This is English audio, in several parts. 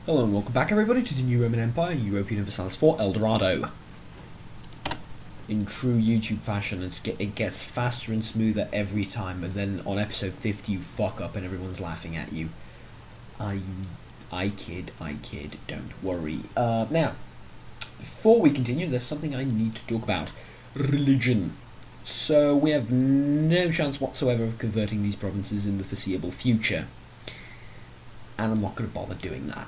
Hello and welcome back everybody to the new Roman Empire, European Universalis for El Dorado. In true YouTube fashion, it gets faster and smoother every time, and then on episode 50 you fuck up and everyone's laughing at you. I kid, don't worry. Now, before we continue, there's something I need to talk about. Religion. So, we have no chance whatsoever of converting these provinces in the foreseeable future. And I'm not going to bother doing that.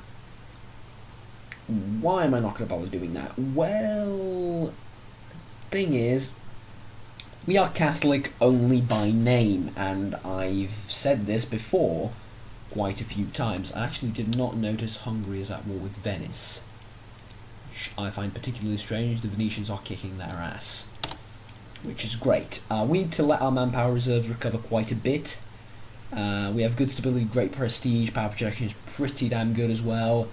Why am I not going to bother doing that? Well, thing is, we are Catholic only by name, and I've said this before quite a few times. I actually did not notice Hungary is at war with Venice, which I find particularly strange. The Venetians are kicking their ass, which is great. We need to let our manpower reserves recover quite a bit. We have good stability, great prestige, power projection is pretty damn good as well.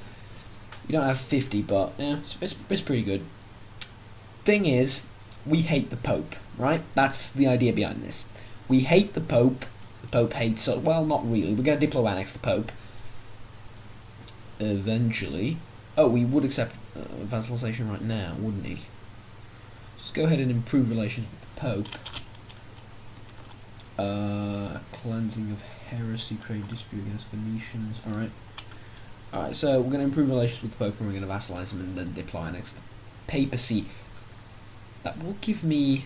We don't have 50, but yeah, it's pretty good. Thing is, we hate the Pope, right? That's the idea behind this. We hate the Pope. The Pope hates us. Well, not really. We're going to diplo-annex the Pope. Eventually. Oh, we would accept vassalization right now, wouldn't he? Just go ahead and improve relations with the Pope. Cleansing of heresy, trade dispute against Venetians. Alright. Alright, so we're going to improve relations with the Pope and we're going to vassalize him and then diplo-annex the papacy. That will give me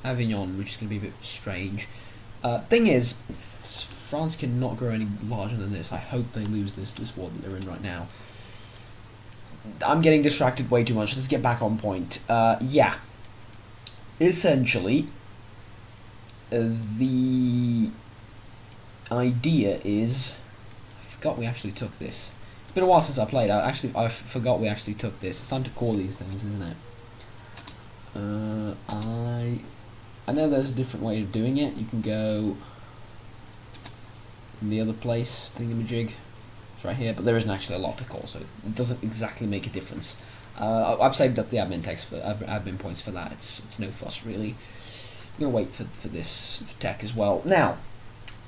Avignon, which is going to be a bit strange. Thing is, France cannot grow any larger than this. I hope they lose this war that they're in right now. I'm getting distracted way too much. Let's get back on point. Yeah. Essentially, the idea is... I forgot we actually took this. It's been a while since I played. I forgot we actually took this. It's time to call these things, isn't it? I know there's a different way of doing it. You can go in the other place, thingamajig. It's right here, but there isn't actually a lot to call, so it doesn't exactly make a difference. I've saved up the admin text for admin points for that. It's no fuss really. I'm gonna wait for this tech as well. Now,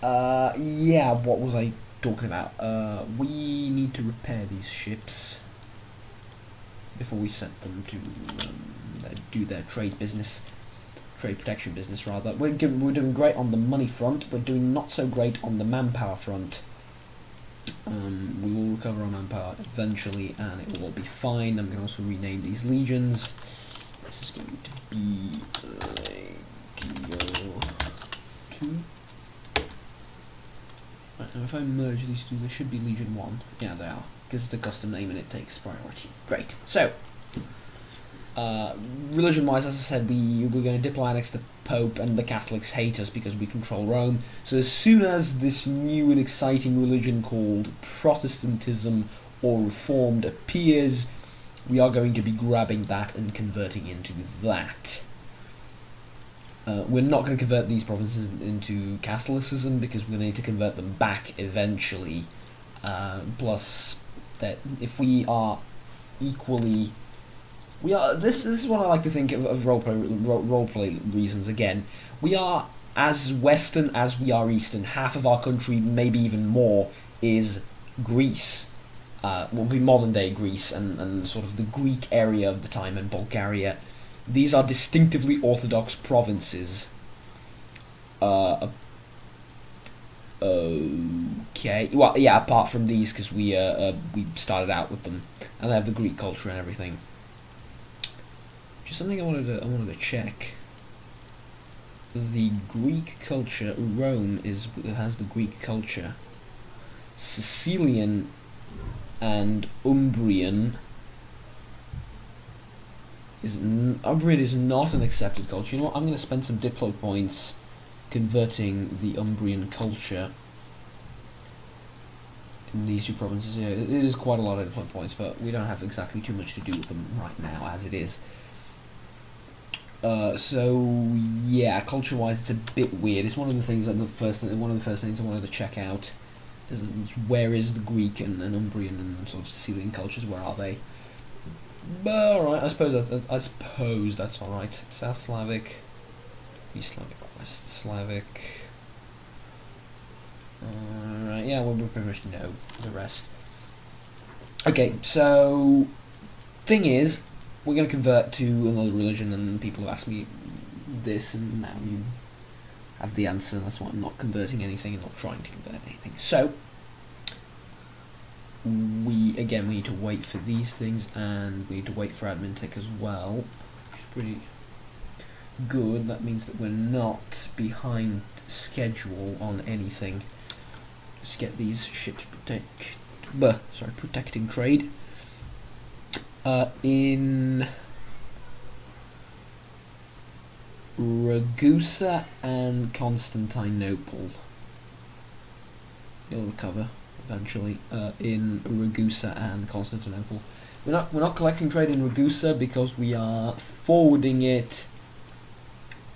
yeah, what was I talking about? We need to repair these ships before we set them to do their trade protection business rather. We're doing great on the money front. We're doing not so great on the manpower front. We will recover our manpower eventually, and it will all be fine. I'm going to also rename these legions. This is going to be Legio 2. Right, now if I merge these two, they should be Legion 1. Yeah, they are, because it's a custom name and it takes priority. Great. So, religion-wise, as I said, we're going to diplo-annex the Pope, and the Catholics hate us because we control Rome. So as soon as this new and exciting religion called Protestantism or Reformed appears, we are going to be grabbing that and converting into that. We're not going to convert these provinces into Catholicism because we're going to need to convert them back eventually. Plus, that if we are equally... This is what I like to think of roleplay reasons again. We are as Western as we are Eastern. Half of our country, maybe even more, is Greece. Will be modern day Greece and sort of the Greek area of the time, and Bulgaria. These are distinctively Orthodox provinces. Okay. Well, yeah, apart from these, because we started out with them, and they have the Greek culture and everything. Just something I wanted to check. The Greek culture, Rome has the Greek culture. Sicilian and Umbrian is not an accepted culture. You know what? I'm going to spend some diplo points converting the Umbrian culture in these two provinces here. It is quite a lot of diplo points, but we don't have exactly too much to do with them right now, as it is. So yeah, culture-wise, it's a bit weird. It's one of the things one of the first things I wanted to check out is where is the Greek and Umbrian and sort of Sicilian cultures? Where are they? But all right, I suppose that's all right. South Slavic, East Slavic, West Slavic. Alright, yeah, well, we pretty much know the rest. Okay, so thing is, we're going to convert to another religion, and people have asked me this, and now you have the answer. That's why I'm not converting anything and not trying to convert anything. So we need to wait for these things, and we need to wait for admin tick as well, which is pretty good. That means that we're not behind schedule on anything. Let's get these ships protecting trade in Ragusa and Constantinople. You'll recover eventually. In Ragusa and Constantinople, we're not collecting trade in Ragusa because we are forwarding it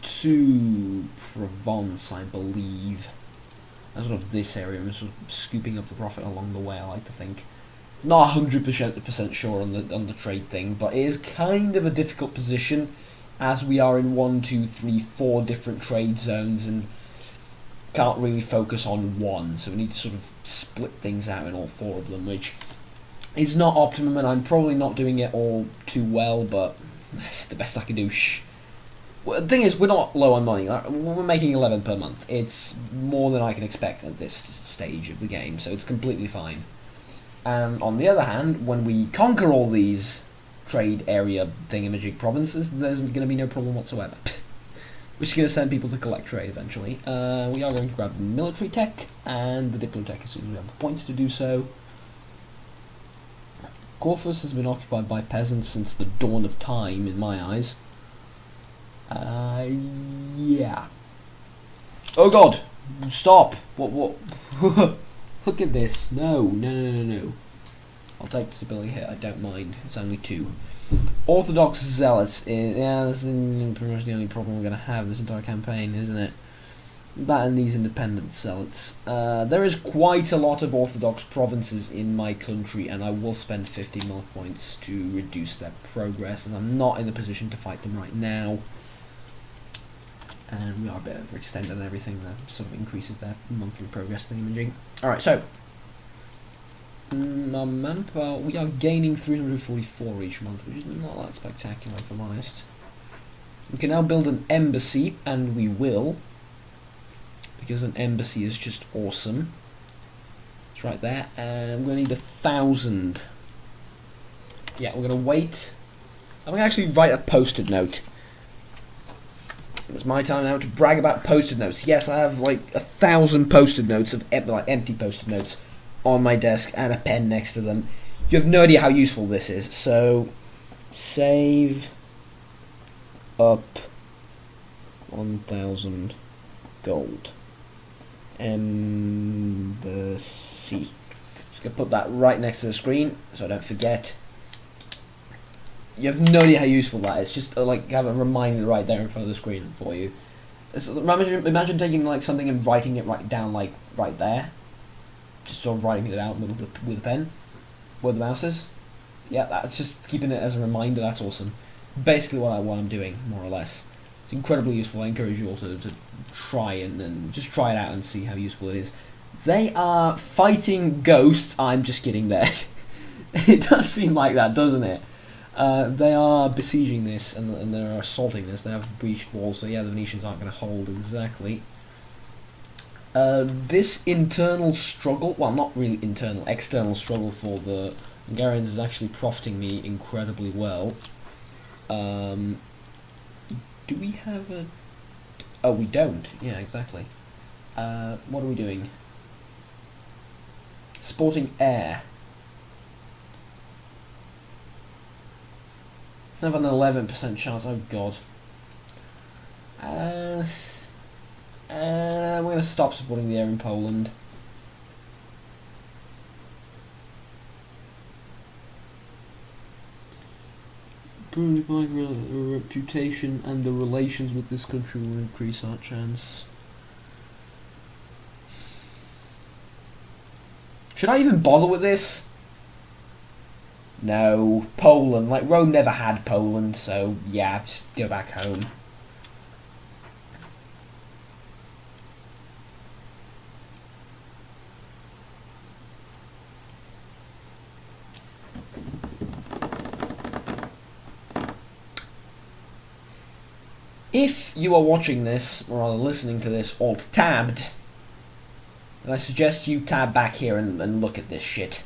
to Provence, I believe. That's sort of this area. We're sort of scooping up the profit along the way, I like to think. Not 100% sure on the trade thing, but it is kind of a difficult position as we are in 1, 2, 3, 4 different trade zones and can't really focus on one. So we need to sort of split things out in all 4 of them, which is not optimum, and I'm probably not doing it all too well, but that's the best I can do. Well, the thing is, we're not low on money. We're making 11 per month. It's more than I can expect at this stage of the game, so it's completely fine. And on the other hand, when we conquer all these trade area thingamajig provinces, there's going to be no problem whatsoever. We're just going to send people to collect trade eventually. We are going to grab the military tech and the diplo tech as soon as we have the points to do so. Corfus has been occupied by peasants since the dawn of time, in my eyes. Yeah. Oh god! Stop! What? Look at this. No. I'll take the stability hit, I don't mind. It's only 2. Orthodox zealots. Yeah, that's pretty much the only problem we're going to have this entire campaign, isn't it? That and these independent zealots. There is quite a lot of Orthodox provinces in my country, and I will spend 50 mil points to reduce their progress, as I'm not in a position to fight them right now. And we are a bit overextended and everything that sort of increases their monthly progress thingamajig. Alright, so manpower, we are gaining 344 each month, which is not that spectacular if I'm honest. We can now build an embassy, and we will, because an embassy is just awesome. It's right there, and we're going to need 1,000. Yeah, we're going to wait. I'm going to actually write a post-it note. It's my time now to brag about post-it notes. Yes, I have like 1,000 post-it notes of empty post-it notes on my desk and a pen next to them. You have no idea how useful this is. So, save up 1,000 gold. Embassy. Just gonna put that right next to the screen so I don't forget. You have no idea how useful that is. Just like have a reminder right there in front of the screen for you. Imagine taking like something and writing it right down, like right there. Just sort of writing it out with a pen, where the mouse is. Yeah, that's just keeping it as a reminder. That's awesome. Basically, what I'm doing, more or less. It's incredibly useful. I encourage you all to try and just try it out and see how useful it is. They are fighting ghosts. I'm just kidding there. It does seem like that, doesn't it? They are besieging this and they're assaulting this. They have breached walls, so yeah, the Venetians aren't going to hold exactly. This internal struggle, well, not really internal, external struggle for the Hungarians is actually profiting me incredibly well. Do we have a... Oh, we don't. Yeah, exactly. What are we doing? Sporting air. It's have an 11% chance. Oh god. We're going to stop supporting the air in Poland. Probably my reputation and the relations with this country will increase our chance. Should I even bother with this? No, Poland. Like, Rome never had Poland, so yeah, just go back home. If you are watching this, or rather listening to this, alt-tabbed, then I suggest you tab back here and look at this shit.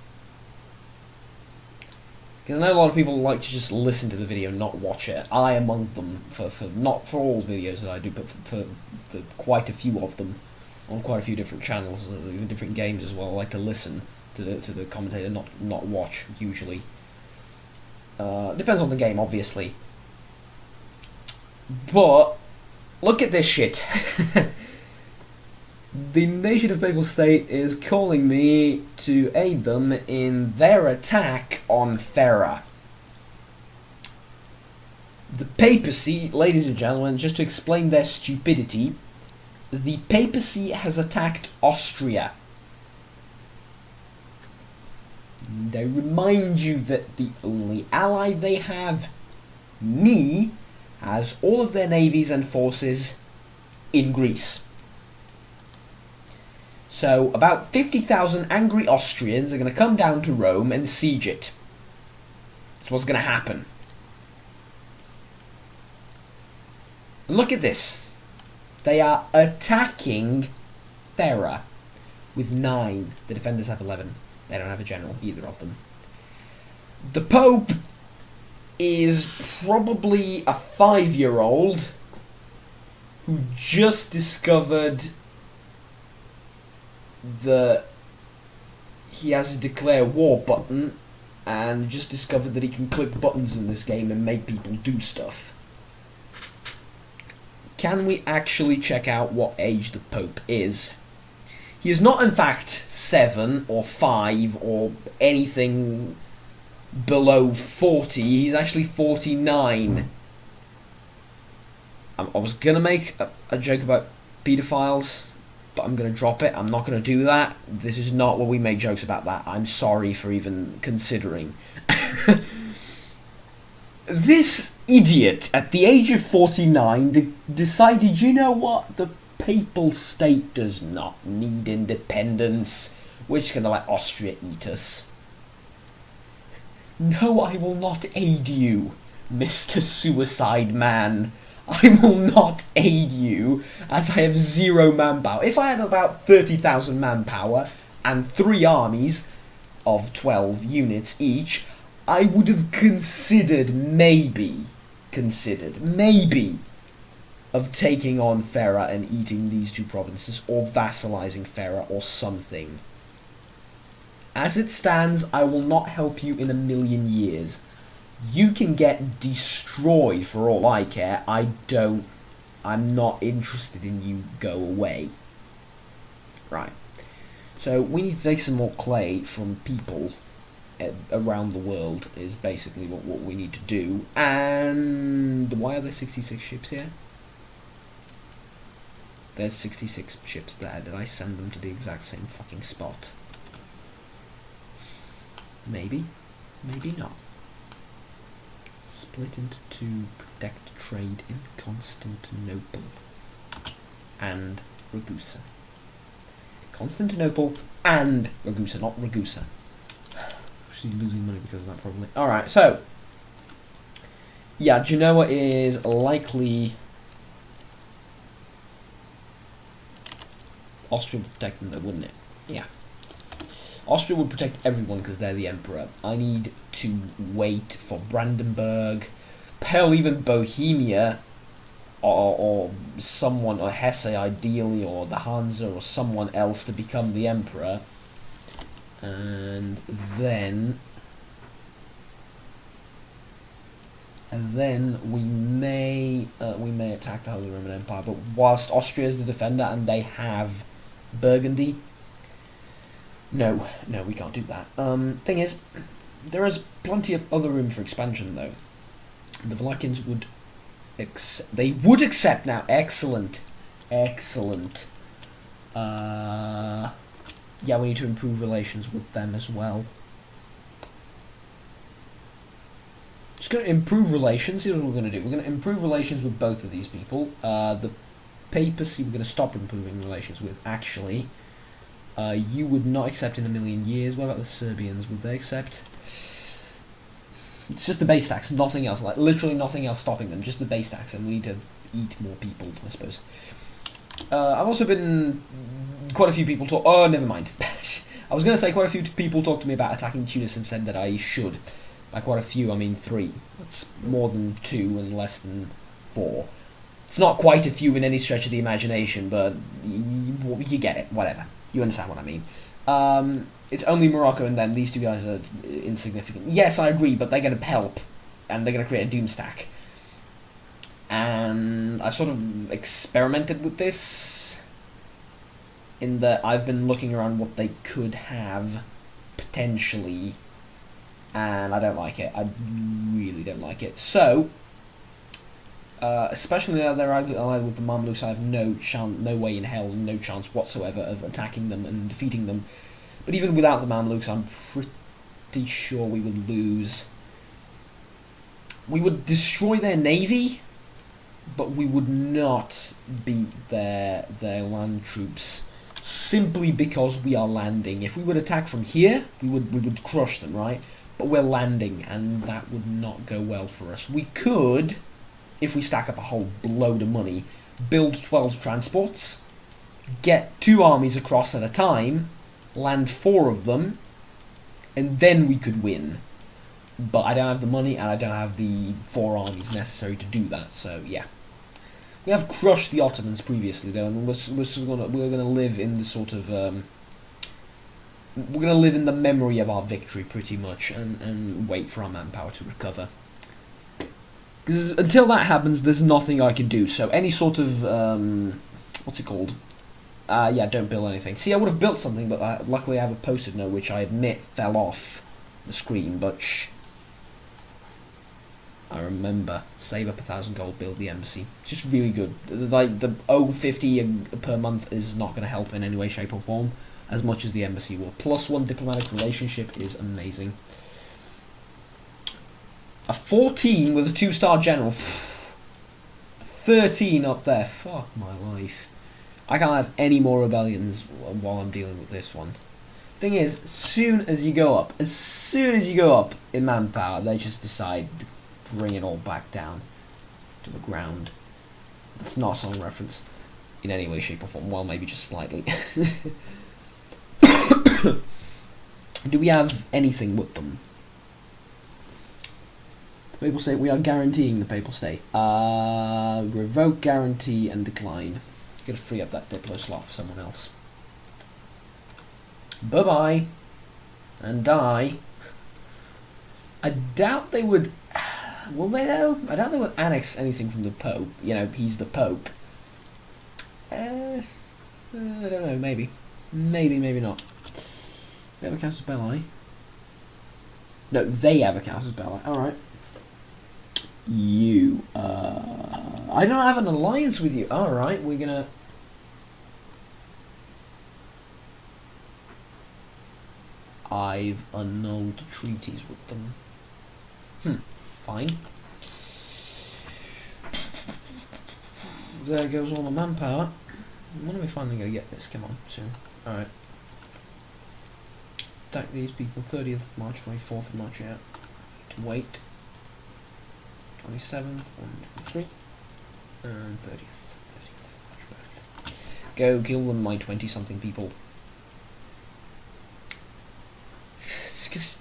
Because I know a lot of people like to just listen to the video and not watch it. I among them, for not for all videos that I do, but for quite a few of them, on quite a few different channels, even different games as well. I like to listen to the commentator, not watch, usually. Depends on the game, obviously. But, look at this shit. The nation of Papal State is calling me to aid them in their attack on Ferra. The papacy, ladies and gentlemen, just to explain their stupidity, the papacy has attacked Austria. And I remind you that the only ally they have, me, has all of their navies and forces in Greece. So, about 50,000 angry Austrians are going to come down to Rome and siege it. That's what's going to happen. And look at this. They are attacking Ferra with 9. The defenders have 11. They don't have a general, either of them. The Pope is probably a 5-year-old who just discovered that he has a declare war button and just discovered that he can click buttons in this game and make people do stuff. Can we actually check out what age the Pope is? He is not in fact 7 or 5 or anything below 40, he's actually 49. I was going to make a joke about pedophiles, but I'm going to drop it. I'm not going to do that. This is not where we make jokes about that. I'm sorry for even considering. This idiot, at the age of 49, decided, you know what, the Papal State does not need independence. We're just going to let Austria eat us. No, I will not aid you, Mr. Suicide Man. I will not aid you, as I have 0 manpower. If I had about 30,000 manpower and 3 armies of 12 units each, I would have considered maybe, of taking on Ferra and eating these 2 provinces, or vassalizing Ferra, or something. As it stands, I will not help you in a million years. You can get destroyed for all I care. I'm not interested in you. Go away. Right. So we need to take some more clay from people around the world is basically what we need to do. And why are there 66 ships here? There's 66 ships there. Did I send them to the exact same fucking spot? Maybe. Maybe not. Split into 2, protect trade in Constantinople and Ragusa. Constantinople and Ragusa, not Ragusa. Actually losing money because of that probably. Alright, so yeah, Genoa is likely Austria would protect them though, wouldn't it? Yeah. Austria would protect everyone because they're the emperor. I need to wait for Brandenburg, hell, even Bohemia, or someone, or Hesse ideally, or the Hansa, or someone else to become the emperor. And then we may attack the Holy Roman Empire. But whilst Austria is the defender and they have Burgundy, no, we can't do that. Thing is, there is plenty of other room for expansion, though. The Wallachians would accept now. Excellent. Yeah, we need to improve relations with them as well. Just going to improve relations. Here's what we're going to do. We're going to improve relations with both of these people. The papacy we're going to stop improving relations with, actually. You would not accept in a million years. What about the Serbians? Would they accept? It's just the base tax, nothing else. Like, literally nothing else stopping them. Just the base tax, and we need to eat more people, I suppose. I've also been... Quite a few people talk... Oh, never mind. I was going to say quite a few people talked to me about attacking Tunis and said that I should. By quite a few, I mean 3. That's more than 2 and less than 4. It's not quite a few in any stretch of the imagination, but you get it, whatever. You understand what I mean. It's only Morocco and them. These 2 guys are insignificant. Yes, I agree, but they're going to help, and they're going to create a doom stack. And I've sort of experimented with this, in that I've been looking around what they could have, potentially, and I don't like it. I really don't like it. So, especially now they're allied with the Mamluks, I have no way in hell, no chance whatsoever of attacking them and defeating them. But even without the Mamluks, I'm pretty sure we would lose. We would destroy their navy, but we would not beat their land troops, simply because we are landing. If we would attack from here, we would crush them, right? But we're landing, and that would not go well for us. We could, if we stack up a whole load of money, build 12 transports, get 2 armies across at a time, land 4 of them, and then we could win. But I don't have the money, and I don't have the 4 armies necessary to do that, so yeah. We have crushed the Ottomans previously, though, and we're gonna live in the sort of we're gonna live in the memory of our victory pretty much, and wait for our manpower to recover. Because until that happens, there's nothing I can do. So any sort of what's it called? Yeah, don't build anything. See, I would have built something, but luckily I have a post-it note which I admit fell off the screen, but shh. I remember. Save up 1,000 gold, build the embassy. It's just really good. Like, the 0.50 per month is not going to help in any way, shape or form, as much as the embassy will. +1 diplomatic relationship is amazing. A 14 with a 2-star general. 13 up there. Fuck my life. I can't have any more rebellions while I'm dealing with this one. Thing is, as soon as you go up in manpower, they just decide to bring it all back down to the ground. That's not a song reference in any way, shape or form. Well, maybe just slightly. Do we have anything with them? The Papal State, we are guaranteeing the Papal State. Revoke, guarantee, and decline. Gotta free up that Diplo slot for someone else. Bye-bye. And die. I doubt they would... Will they though? I doubt they would annex anything from the Pope. You know, he's the Pope. I don't know, maybe. Maybe not. They have a casus belli. No, they have a casus belli. Alright. You, I don't have an alliance with you. Alright, we're gonna... I've annulled treaties with them. Fine. There goes all my manpower. When are we finally going to get this? Come on, soon. Alright. Attack these people. 30th of March, 24th of March, yeah. To wait. 27th, 1, 2, 3. And 30th of March, both. Go kill them, my 20-something people.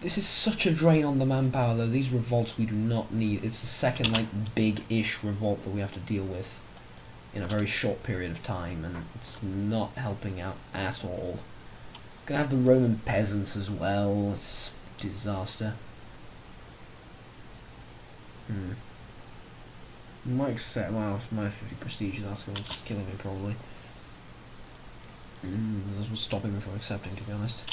This is such a drain on the manpower, though. These revolts we do not need. It's the second, like, big-ish revolt that we have to deal with in a very short period of time, and it's not helping out at all. Gonna have the Roman peasants as well. It's a disaster. Might accept, wow, it's my 50 prestige, that's what's killing me, probably. That's what's stopping me from accepting, to be honest.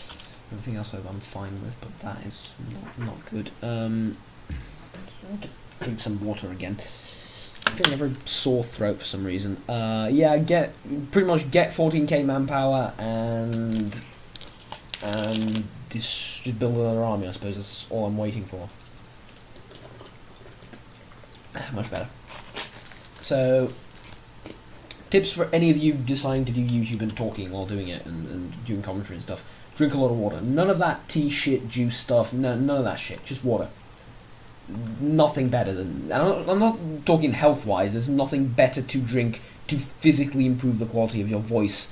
Everything else I'm fine with, but that is not good. I want to drink some water again. I'm feeling a very sore throat for some reason. Yeah, pretty much get 14k manpower and just build another army. I suppose that's all I'm waiting for. Much better. So, tips for any of you deciding to do YouTube and talking while doing it and doing commentary and stuff. Drink a lot of water. None of that tea shit, juice stuff. None of that shit. Just water. nothing better than... I'm not talking health-wise, there's nothing better to drink to physically improve the quality of your voice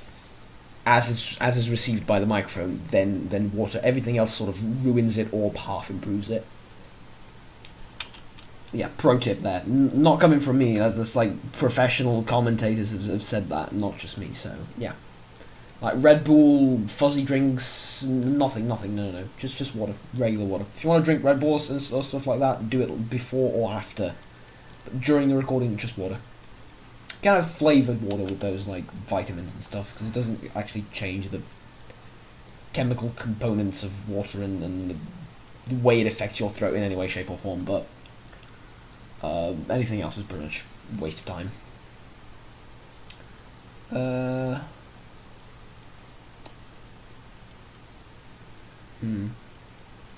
as is received by the microphone than water. Everything else sort of ruins it or half improves it. Yeah, pro tip there. Not coming from me, that's like professional commentators have said that, not just me, so yeah. Like Red Bull, fuzzy drinks, nothing, no. Just water, regular water. If you want to drink Red Bull and stuff like that, do it before or after. But during the recording, just water. You can have flavoured water with those like vitamins and stuff, because it doesn't actually change the chemical components of water and the way it affects your throat in any way, shape or form, but anything else is pretty much a waste of time.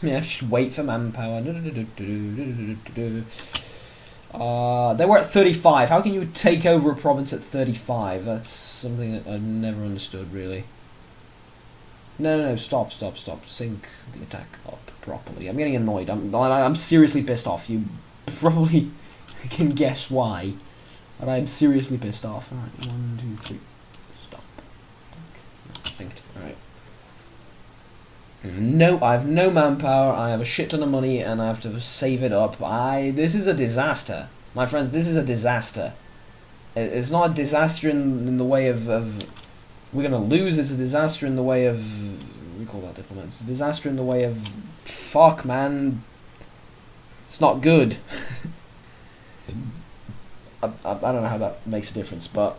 Yeah, just wait for manpower. They were at 35. How can you take over a province at 35? That's something that I've never understood, really. No, stop. Sync the attack up properly. I'm getting annoyed. I'm seriously pissed off. You probably can guess why. But I'm seriously pissed off. Alright, 1, 2, 3. Stop. Synced. Alright. No, I have no manpower, I have a shit ton of money, and I have to save it up. This is a disaster. My friends, this is a disaster. It's not a disaster in the way of we're gonna lose, it's a disaster in the way of... we call that diplomats. It's a disaster in the way of... fuck, man. It's not good. I don't know how that makes a difference, but...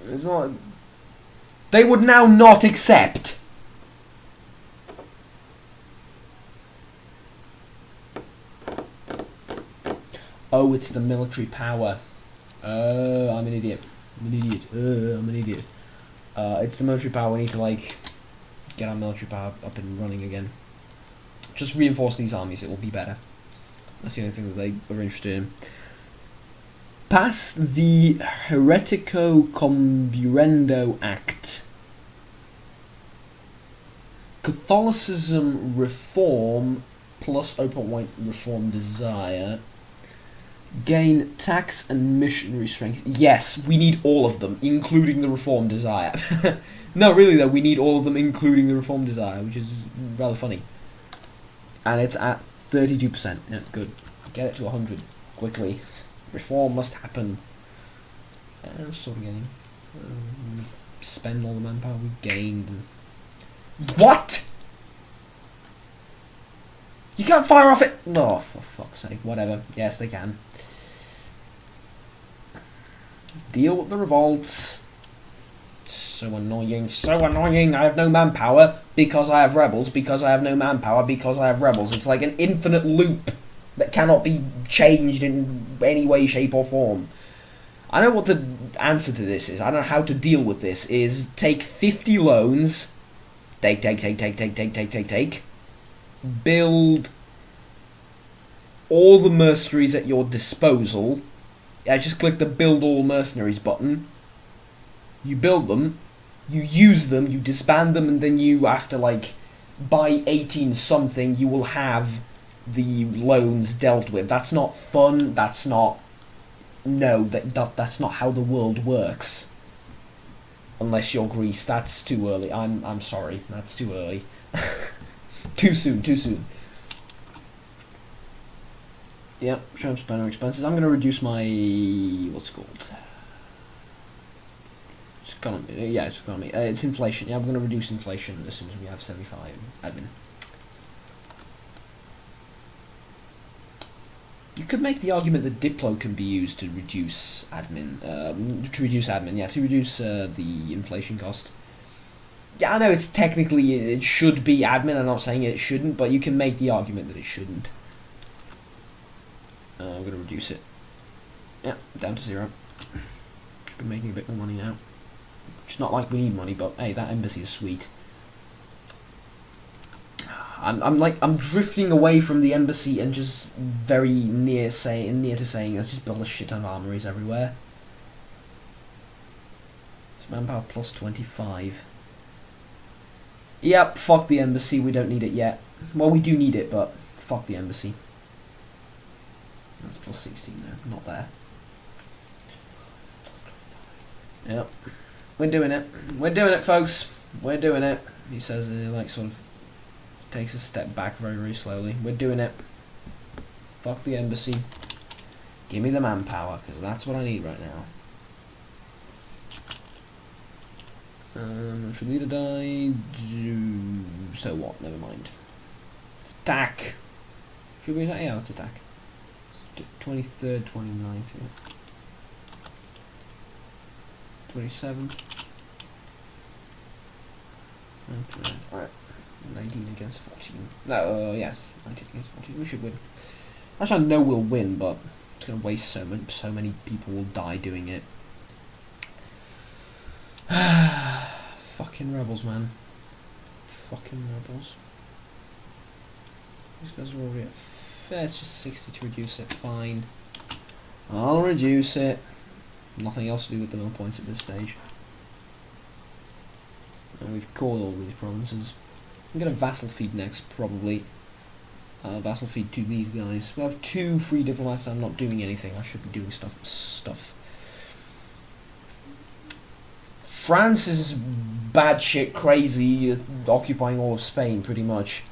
it's not... they would now not accept... oh, it's the military power. I'm an idiot. I'm an idiot. It's the military power. We need to, like, get our military power up and running again. Just reinforce these armies. It will be better. That's the only thing that they were interested in. Pass the Heretico Comburendo Act. Catholicism reform plus open white reform desire. Gain tax and missionary strength. Yes, we need all of them, including the reform desire. No, really though, we need all of them, including the reform desire, which is rather funny. And it's at 32%. Yeah, good. Get it to 100 quickly. Reform must happen. And sort of getting. Spend all the manpower we gained. What? You can't fire off it. Oh, for fuck's sake. Whatever. Yes, they can. Deal with the revolts. So annoying. So annoying. I have no manpower because I have rebels. Because I have no manpower because I have rebels. It's like an infinite loop that cannot be changed in any way, shape or form. I know what the answer to this is. I don't know how to deal with this. Is take 50 loans. Take. Build all the mercenaries at your disposal. Yeah, just click the build all mercenaries button. You build them, you use them, you disband them, and then you, after like by 18 something, you will have the loans dealt with. That's not fun. That's not... no, that's not how the world works. Unless you're Greece, that's too early. I'm sorry, that's too early. Too soon. Yep, show up spending expenses. I'm going to reduce my... what's it called? It's economy. Yeah, it's economy. It's inflation. Yeah, I'm going to reduce inflation as soon as we have 75 admin. You could make the argument that Diplo can be used to reduce admin. To reduce the inflation cost. Yeah, I know it's technically, it should be admin, I'm not saying it shouldn't, but you can make the argument that it shouldn't. I'm going to reduce it. Yeah, down to 0. Should be making a bit more money now. It's not like we need money, but hey, that embassy is sweet. I'm drifting away from the embassy and just very near to saying, let's just build a shit ton of armories everywhere. So manpower plus 25. Yep, fuck the embassy, we don't need it yet. Well, we do need it, but fuck the embassy. That's plus 16 there, not there. Yep. We're doing it. We're doing it, folks. We're doing it. He says, like, sort of takes a step back very, very slowly. We're doing it. Fuck the embassy. Give me the manpower, because that's what I need right now. Should leader die? So what? Never mind. Attack! Should we attack? Yeah, let's attack. 23rd, 29th, yeah. 27. Alright. 19 against 14. No, yes. 19 against 14. We should win. Actually, I know we'll win, but it's going to waste so many people will die doing it. Fucking rebels, man. Fucking rebels. These guys are already at... It's just 60 to reduce it. Fine. I'll reduce it. Nothing else to do with the mill points at this stage. And we've called all these provinces. I'm going to vassal feed next, probably. Vassal feed to these guys. We have 2 free diplomats. I'm not doing anything. I should be doing stuff. France is batshit crazy, occupying all of Spain, pretty much.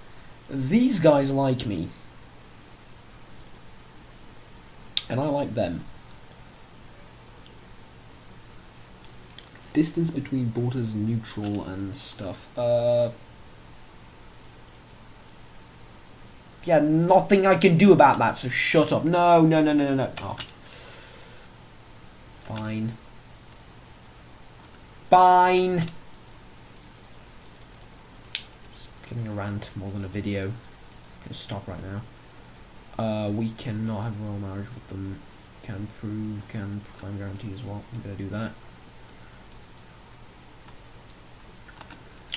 These guys like me. And I like them. Distance between borders neutral and stuff. Yeah, nothing I can do about that, so shut up. No. Oh. Fine. Fine. Just giving a rant more than a video. Gonna stop right now. We cannot have royal marriage with them. Can proclaim guarantee as well. I'm gonna do that.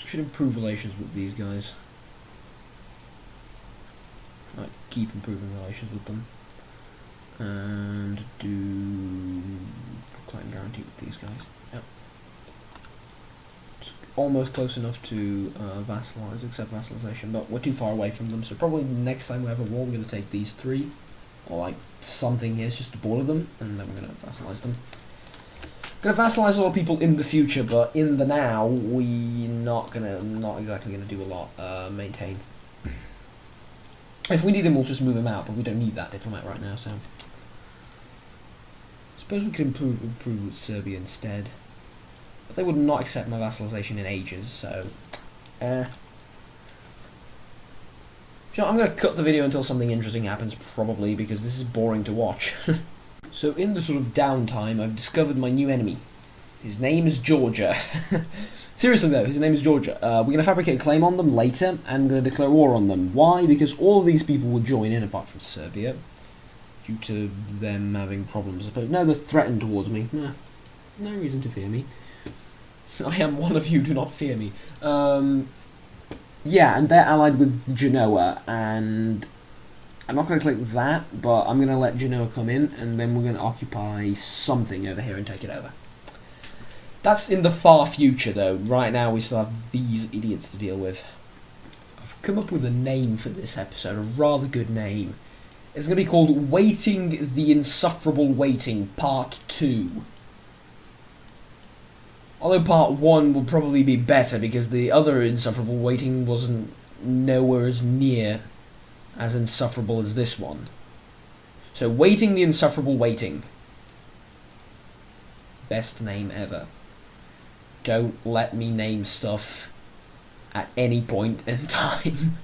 Should improve relations with these guys. Like, keep improving relations with them. And do proclaim guarantee with these guys. Yep. It's almost close enough to vassalize, accept vassalization, but we're too far away from them, so probably next time we have a war we're going to take these 3, or like something here, it's just to border them, and then we're going to vassalize them. Going to vassalize a lot of people in the future, but in the now, we're not exactly going to do a lot. Maintain. If we need him, we'll just move him out, but we don't need that diplomat right now, so... Suppose we could improve with Serbia instead. But they would not accept my vassalization in ages, so... So I'm going to cut the video until something interesting happens, probably, because this is boring to watch. So in the sort of downtime, I've discovered my new enemy. His name is Georgia. Seriously though, his name is Georgia. We're going to fabricate a claim on them later, and we're going to declare war on them. Why? Because all of these people will join in, apart from Serbia, due to them having problems. But no, they're threatened towards me. Nah, no reason to fear me. I am one of you, do not fear me. Yeah, and they're allied with Genoa, and I'm not going to click that, but I'm going to let Genoa come in, and then we're going to occupy something over here and take it over. That's in the far future, though. Right now, we still have these idiots to deal with. I've come up with a name for this episode, a rather good name. It's going to be called Waiting the Insufferable Waiting, Part 2. Although Part 1 will probably be better, because the other insufferable waiting wasn't nowhere as near as insufferable as this one. So, Waiting the Insufferable Waiting. Best name ever. Don't let me name stuff at any point in time.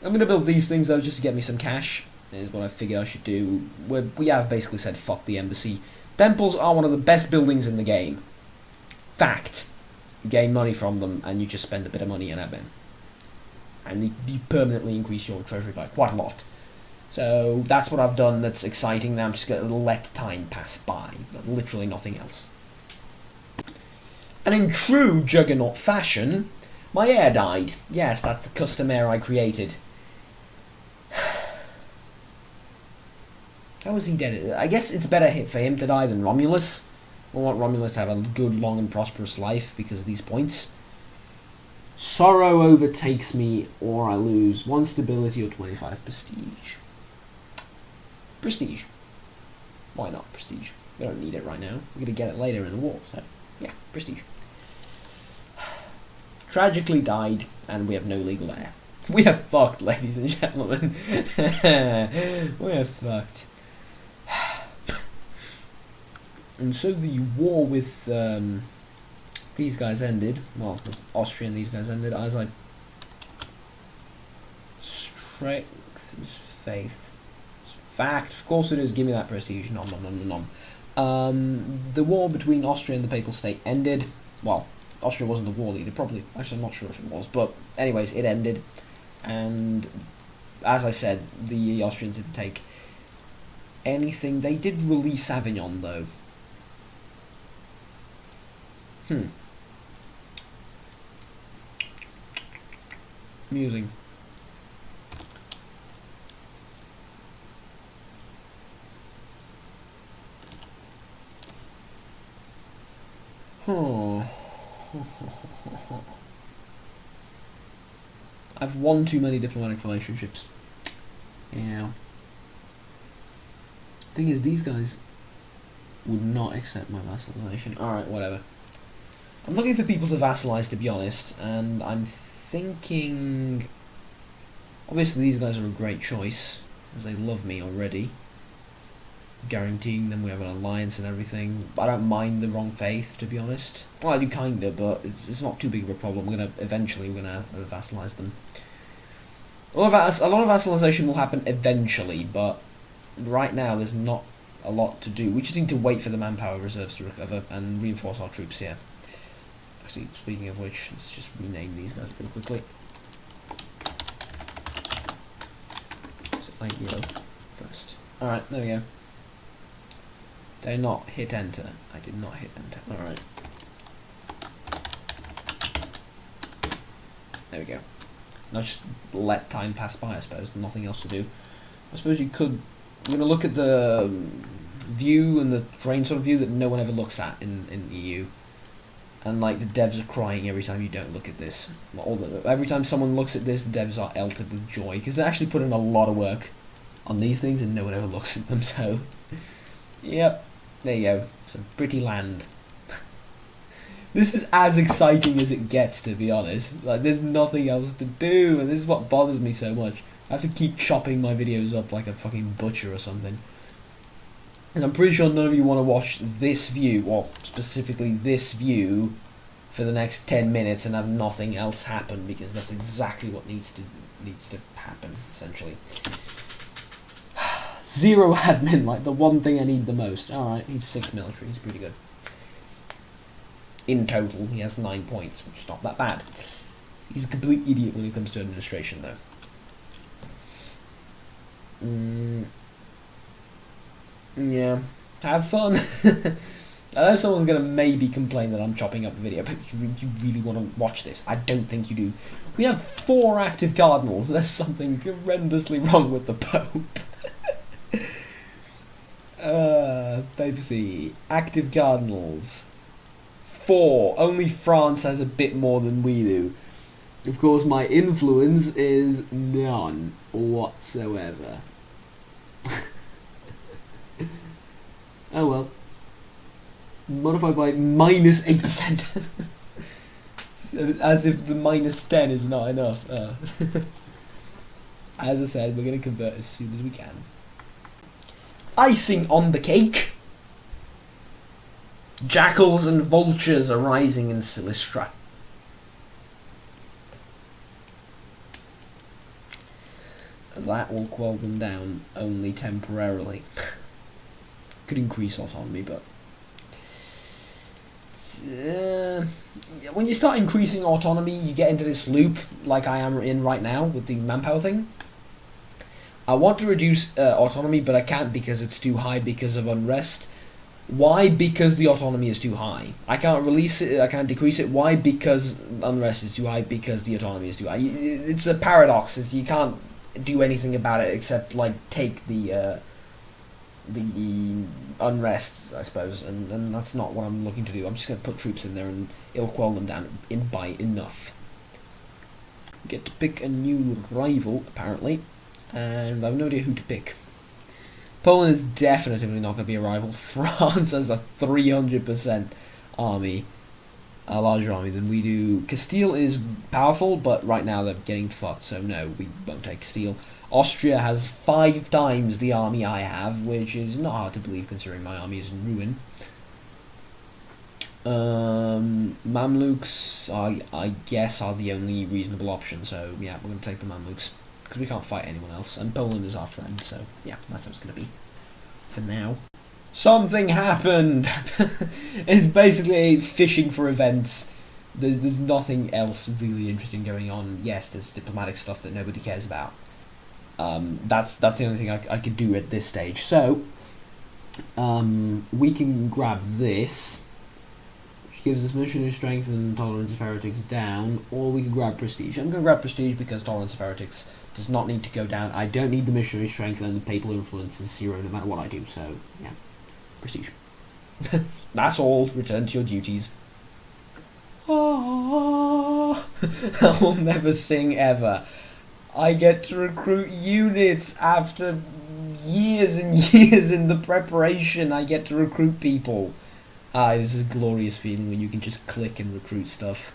I'm going to build these things though just to get me some cash, is what I figure I should do. We have basically said fuck the embassy. Temples are one of the best buildings in the game. Fact. You gain money from them and you just spend a bit of money in admin. And you permanently increase your treasury by quite a lot. So that's what I've done that's exciting. Now I'm just going to let time pass by. Literally nothing else. And in true Juggernaut fashion, my heir died. Yes, that's the custom heir I created. How was he dead? I guess it's better for him to die than Romulus. I want Romulus to have a good, long and prosperous life because of these points. Sorrow overtakes me or I lose 1 stability or 25 prestige. Prestige. Why not prestige? We don't need it right now. We're going to get it later in the war, so yeah, prestige. Tragically died, and we have no legal heir. We are fucked, ladies and gentlemen. We are fucked. And so the war with these guys ended. Well, Austria and these guys ended. As I... Strength is faith. Fact. Of course it is. Give me that prestige. Nom nom nom nom nom. The war between Austria and the Papal State ended. Well, Austria wasn't the war leader, probably. Actually, I'm not sure if it was. But anyways, it ended. And as I said, the Austrians didn't take anything. They did release Avignon, though. Amusing. I've won too many diplomatic relationships. Yeah. Thing is, these guys would not accept my vassalization. Alright, whatever. I'm looking for people to vassalize, to be honest, and I'm thinking... Obviously, these guys are a great choice, as they love me already. Guaranteeing them we have an alliance and everything. I don't mind the wrong faith, to be honest. Well, I do kinda, but it's not too big of a problem. We're gonna vassalize them. A lot of vassalization will happen eventually, but right now there's not a lot to do. We just need to wait for the manpower reserves to recover and reinforce our troops here. Actually, speaking of which, let's just rename these guys pretty quickly. So, light yellow first. Alright, there we go. Did I not hit enter? I did not hit enter. Alright. There we go. Now just let time pass by, I suppose. Nothing else to do. I suppose you could... We're going to look at the view and the terrain sort of view that no one ever looks at in EU. And like the devs are crying every time you don't look at this. Every time someone looks at this, the devs are elted with joy. Because they actually put in a lot of work on these things and no one ever looks at them, so... Yep. There you go. Some pretty land. This is as exciting as it gets, to be honest. Like, there's nothing else to do, and this is what bothers me so much. I have to keep chopping my videos up like a fucking butcher or something. And I'm pretty sure none of you want to watch this view, or specifically this view, for the next 10 minutes and have nothing else happen, because that's exactly what needs to happen, essentially. 0 admin, like the one thing I need the most. Alright, he's 6 military, he's pretty good. In total, he has 9 points, which is not that bad. He's a complete idiot when it comes to administration, though. Yeah, have fun. I know someone's going to maybe complain that I'm chopping up the video, but you really want to watch this? I don't think you do. We have 4 active cardinals. There's something horrendously wrong with the Pope. Papacy. Active cardinals. 4. Only France has a bit more than we do. Of course, my influence is none whatsoever. Oh well. Modified by minus 8%. As if the minus 10 is not enough. As I said, we're going to convert as soon as we can. Icing on the cake. Jackals and vultures are rising in Silistra. That will quell them down only temporarily. Could increase autonomy, but when you start increasing autonomy, you get into this loop like I am in right now with the manpower thing. I want to reduce autonomy, but I can't because it's too high because of unrest. Why? Because the autonomy is too high. I can't release it, I can't decrease it. Why? Because unrest is too high, because the autonomy is too high. It's a paradox. You can't do anything about it except like take the unrest, I suppose, and that's not what I'm looking to do. I'm just going to put troops in there and it'll quell them down by enough. Get to pick a new rival, apparently, and I have no idea who to pick. Poland is definitively not going to be a rival. France has a 300% army, a larger army than we do. Castile is powerful, but right now they're getting fucked, so no, we won't take Castile. Austria has 5 times the army I have, which is not hard to believe considering my army is in ruin. Mamluks, I guess, are the only reasonable option, so yeah, we're going to take the Mamluks, because we can't fight anyone else, and Poland is our friend, so yeah, that's how it's going to be for now. Something happened! It's basically fishing for events. There's nothing else really interesting going on. Yes, there's diplomatic stuff that nobody cares about. That's the only thing I could do at this stage. So, we can grab this, which gives us missionary strength and tolerance of heretics down, or we can grab prestige. I'm going to grab prestige because tolerance of heretics does not need to go down. I don't need the missionary strength, and the papal influence is 0 no matter what I do, so yeah, prestige. That's all. Return to your duties. I will never sing ever. I get to recruit units after years and years in the preparation. I get to recruit people. This is a glorious feeling when you can just click and recruit stuff.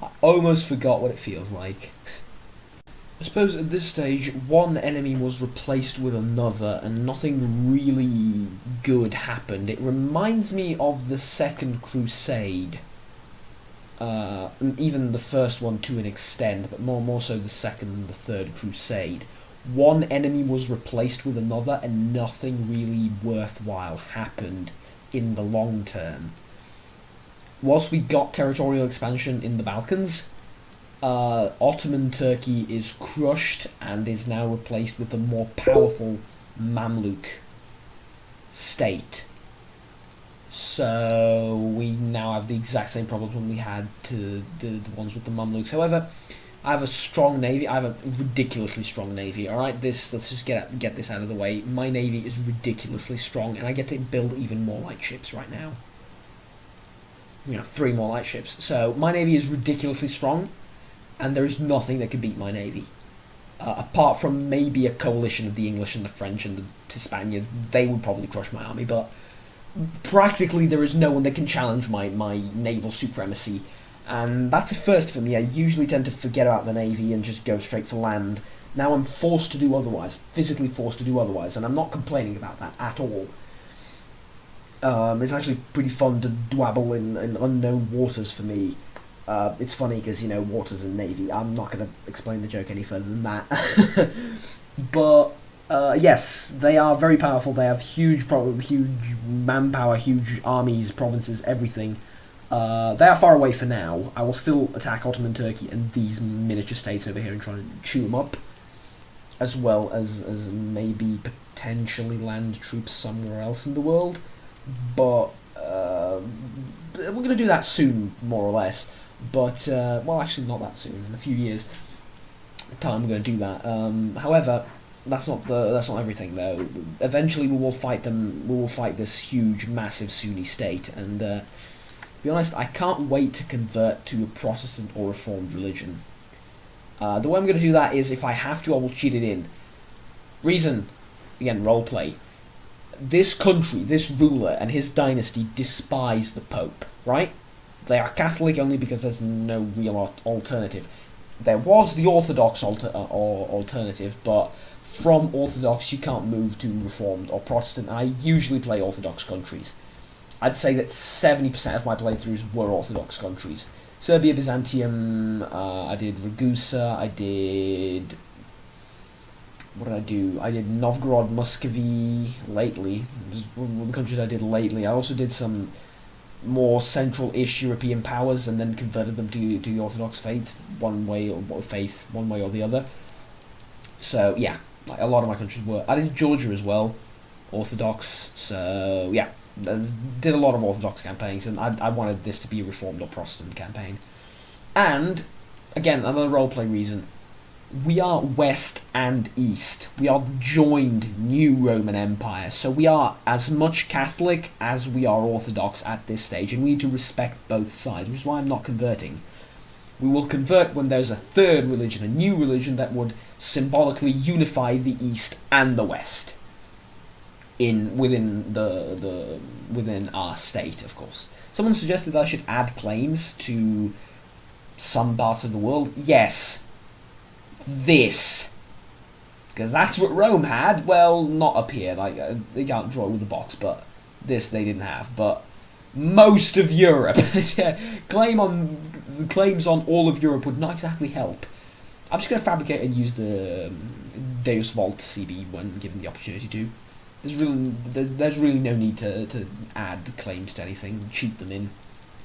I almost forgot what it feels like. I suppose at this stage, one enemy was replaced with another, and nothing really good happened. It reminds me of the Second Crusade. Even the first one to an extent, but more so the Second and the Third Crusade. One enemy was replaced with another, and nothing really worthwhile happened in the long term. Whilst we got territorial expansion in the Balkans, Ottoman Turkey is crushed and is now replaced with a more powerful Mamluk state. So we now have the exact same problems when we had to the ones with the Mamluks. However, I have a strong navy. I have a ridiculously strong navy. All right, let's just get this out of the way. My navy is ridiculously strong, and I get to build even more light ships right now. 3 more light ships. So my navy is ridiculously strong, and there is nothing that can beat my navy. Apart from maybe a coalition of the English and the French and the Spaniards, they would probably crush my army, but practically there is no one that can challenge my naval supremacy, and that's a first for me. I usually tend to forget about the navy and just go straight for land. Now I'm forced to do otherwise, physically forced to do otherwise, and I'm not complaining about that at all. It's actually pretty fun to dabble in unknown waters for me. It's funny because, waters and navy. I'm not going to explain the joke any further than that. But yes, they are very powerful. They have huge manpower, huge armies, provinces, everything. They are far away for now. I will still attack Ottoman Turkey and these miniature states over here and try to chew them up, as well as maybe potentially land troops somewhere else in the world. But we're going to do that soon, more or less. But well, actually, not that soon. In a few years' time, we're going to do that. However, that's not everything, though. Eventually, we will fight them. We will fight this huge, massive Sunni state. And to be honest, I can't wait to convert to a Protestant or Reformed religion. The way I'm going to do that is, if I have to, I will cheat it in. Reason, again, roleplay. This country, this ruler, and his dynasty despise the Pope, right? They are Catholic only because there's no real alternative. There was the Orthodox alternative, but from Orthodox you can't move to Reformed or Protestant, and I usually play Orthodox countries. I'd say that 70% of my playthroughs were Orthodox countries. Serbia, Byzantium, I did Ragusa, I did... What did I do? I did Novgorod, Muscovy lately. It was one of the countries I did lately. I also did some more central-ish European powers and then converted them to the Orthodox faith, one way or the other. So yeah, like a lot of my countries were. I did Georgia as well, Orthodox. So yeah, did a lot of Orthodox campaigns, and I wanted this to be a Reformed or Protestant campaign. And again, another roleplay reason. We are West and East. We are the joined new Roman Empire, so we are as much Catholic as we are Orthodox at this stage, and we need to respect both sides, which is why I'm not converting. We will convert when there's a third religion, a new religion that would symbolically unify the East and the West. within our state, of course. Someone suggested I should add claims to some parts of the world. Yes, this, because that's what Rome had. Well, not up here. Like they can't draw it with a box, but this they didn't have. But most of Europe, yeah, the claims on all of Europe would not exactly help. I'm just going to fabricate and use the Deus Vault CB when given the opportunity to. There's really no need to add the claims to anything, cheat them in.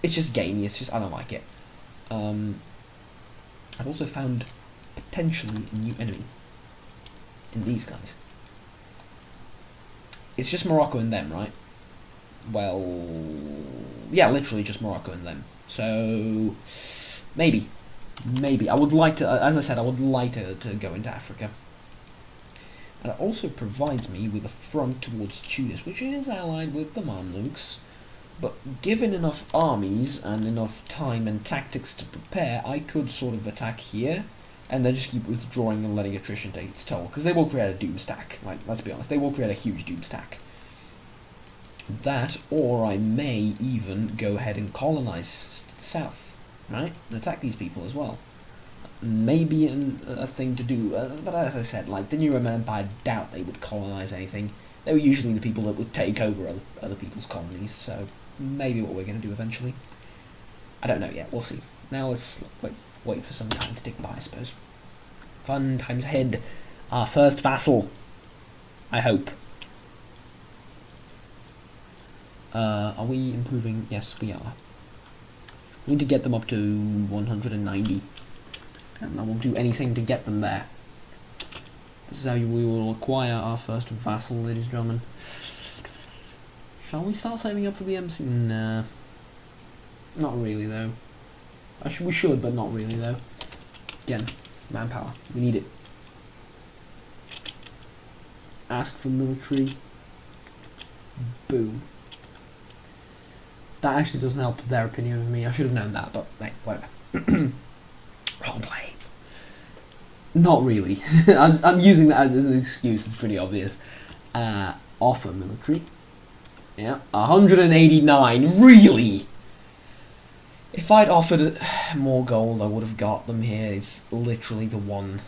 It's just gamey. It's just I don't like it. I've also found potentially a new enemy in these guys. It's just Morocco and them, right? Well, yeah, literally just Morocco and them. So maybe I would like to, as I said, I would like to go into Africa. And it also provides me with a front towards Tunis, which is allied with the Mamluks. But given enough armies and enough time and tactics to prepare, I could sort of attack here, and then just keep withdrawing and letting attrition take its toll. Because they will create a doom stack. Like, let's be honest, they will create a huge doom stack. That, or I may even go ahead and colonize the south, right? And attack these people as well. Maybe a thing to do, but as I said, like the New Roman Empire, I doubt they would colonize anything. They were usually the people that would take over other people's colonies, so maybe what we're going to do eventually. I don't know yet, we'll see. Now let's wait for some time to tick by, I suppose. Fun times ahead. Our first vassal, I hope. Are we improving? Yes, we are. We need to get them up to 190. And I will do anything to get them there. This is how we will acquire our first vassal, ladies and gentlemen. Shall we start saving up for the embassy? Nah. Not really, though. We should, but not really, though. Again, manpower. We need it. Ask for military. Boom. That actually doesn't help their opinion of me. I should have known that, but hey, whatever. Roleplay. Not really. I'm using that as an excuse. It's pretty obvious. Offer military. Yeah, 189. Really? If I'd offered more gold, I would have got them here. It's literally the one.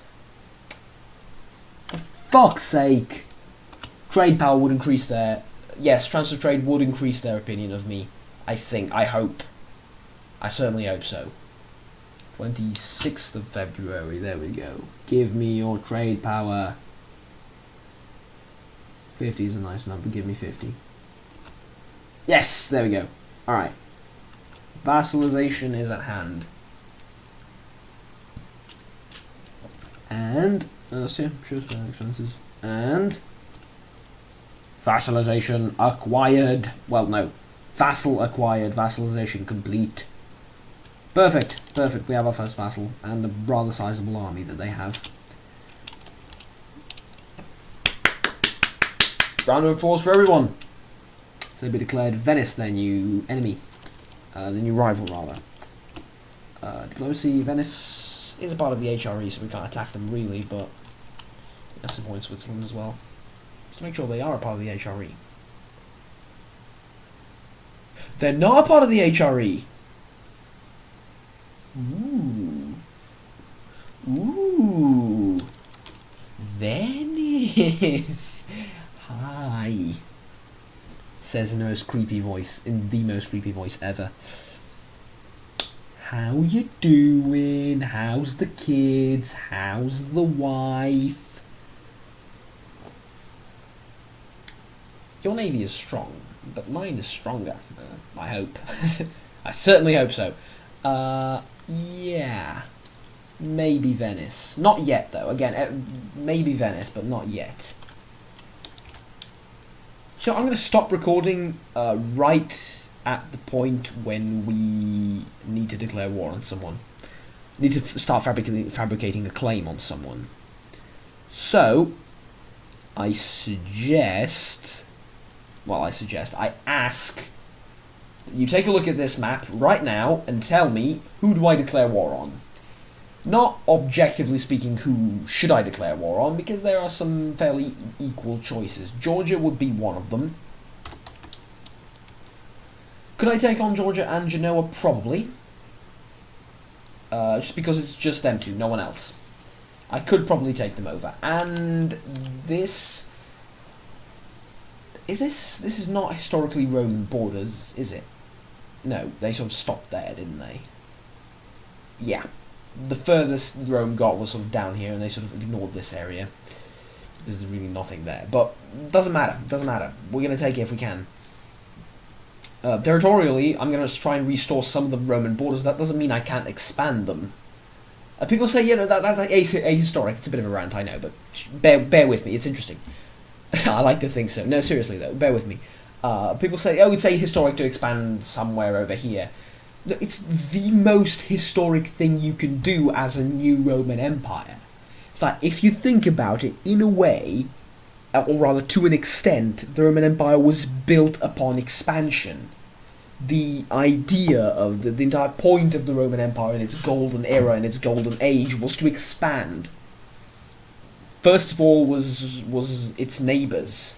For fuck's sake. Trade power would increase their... Yes, transfer trade would increase their opinion of me. I think. I hope. I certainly hope so. 26th of February. There we go. Give me your trade power. 50 is a nice number. Give me 50. Yes! There we go. Alright. Vassalization is at hand. And... yeah, sure, spending expenses. And... vassalization acquired. Well, no. Vassal acquired. Vassalization complete. Perfect. Perfect. We have our first vassal. And a rather sizable army that they have. Round of applause for everyone. So they be declared Venice their new enemy. The new rival, rather. Diplomacy. Venice is a part of the HRE, so we can't attack them really, but that's the point in Switzerland as well. Just make sure they are a part of the HRE. They're not a part of the HRE! Ooh. Ooh. Venice! Hi. Says in the most creepy voice, ever. How you doing? How's the kids? How's the wife? Your navy is strong, but mine is stronger. I hope. I certainly hope so. Yeah. Maybe Venice. Not yet, though. Again, maybe Venice, but not yet. So I'm going to stop recording right at the point when we need to declare war on someone. Need to start fabricating a claim on someone. So, I ask that you take a look at this map right now and tell me, who do I declare war on? Not objectively speaking who should I declare war on, because there are some fairly equal choices. Georgia would be one of them. Could I take on Georgia and Genoa? Probably. Just because it's just them two, no one else. I could probably take them over. And this... This is not historically Roman borders, is it? No, they sort of stopped there, didn't they? Yeah. The furthest Rome got was sort of down here, and they sort of ignored this area. There's really nothing there. But doesn't matter. Doesn't matter. We're going to take it if we can. Territorially, I'm going to try and restore some of the Roman borders. That doesn't mean I can't expand them. People say, you know, that's like ahistoric. It's a bit of a rant, I know, but bear with me. It's interesting. I like to think so. No, seriously, though, bear with me. People say, oh, it's ahistoric to expand somewhere over here. It's the most historic thing you can do as a new Roman Empire. It's like, if you think about it, in a way, or rather to an extent, the Roman Empire was built upon expansion. The idea of the entire point of the Roman Empire in its golden era, in its golden age, was to expand. First of all was its neighbours.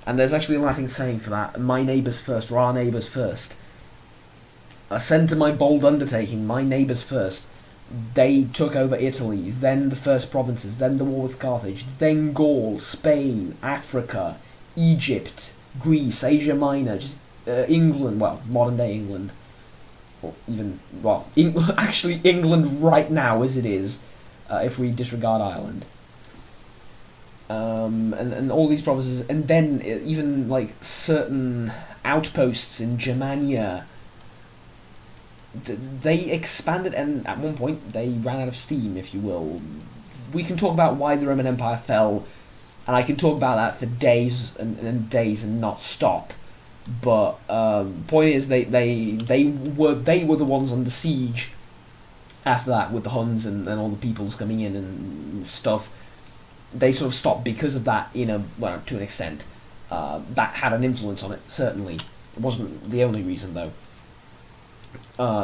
And there's actually a Latin saying for that, my neighbours first, or our neighbours first. Ascend to my bold undertaking, my neighbours first. They took over Italy, then the first provinces, then the war with Carthage, then Gaul, Spain, Africa, Egypt, Greece, Asia Minor, just England, well, modern day England. Or even, well, actually England right now as it is, if we disregard Ireland. And all these provinces, and then even like certain outposts in Germania, they expanded, and at one point they ran out of steam, if you will. We can talk about why the Roman Empire fell, and I can talk about that for days and days and not stop. But point is, they were the ones under siege. After that, with the Huns and all the peoples coming in and stuff, they sort of stopped because of that. Well, to an extent, that had an influence on it. Certainly, it wasn't the only reason though.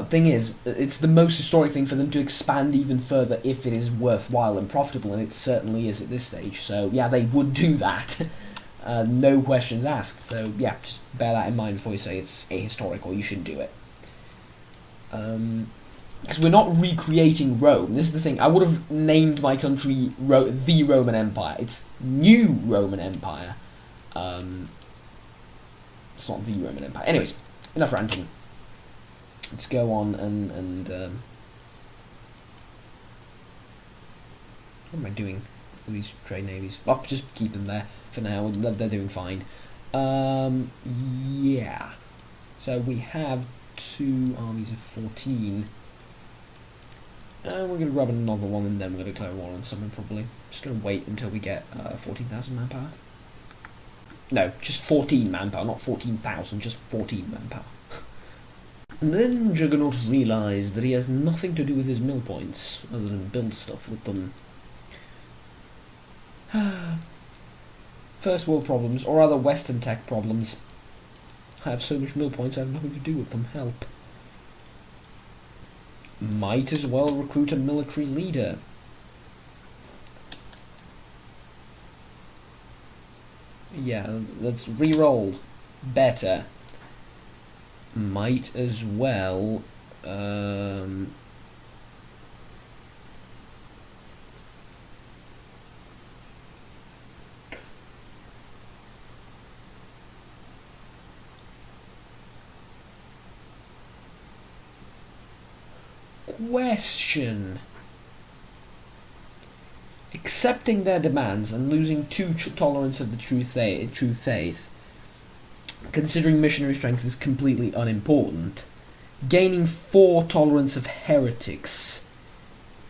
Thing is, it's the most historic thing for them to expand even further if it is worthwhile and profitable, and it certainly is at this stage. So yeah, they would do that. No questions asked. So yeah, just bear that in mind before you say it's ahistoric or you shouldn't do it. Because we're not recreating Rome. This is the thing. I would have named my country the Roman Empire. It's New Roman Empire. It's not the Roman Empire. Anyways, enough ranting. Let's go on and what am I doing with these trade navies? I'll just keep them there for now. They're doing fine. Yeah. So we have 2 armies of 14. And we're going to grab another one, and then we're going to declare war on someone, probably. Just going to wait until we get 14,000 manpower. No, just 14 manpower, not 14,000, just 14 manpower. And then Juggernaut realised that he has nothing to do with his mill points, other than build stuff with them. First world problems, or rather Western tech problems. I have so much mill points, I have nothing to do with them. Help. Might as well recruit a military leader. Yeah, let's re-roll. Better. Might as well question. Accepting their demands and losing 2 tolerance of the true faith, considering missionary strength is completely unimportant, gaining 4 tolerance of heretics,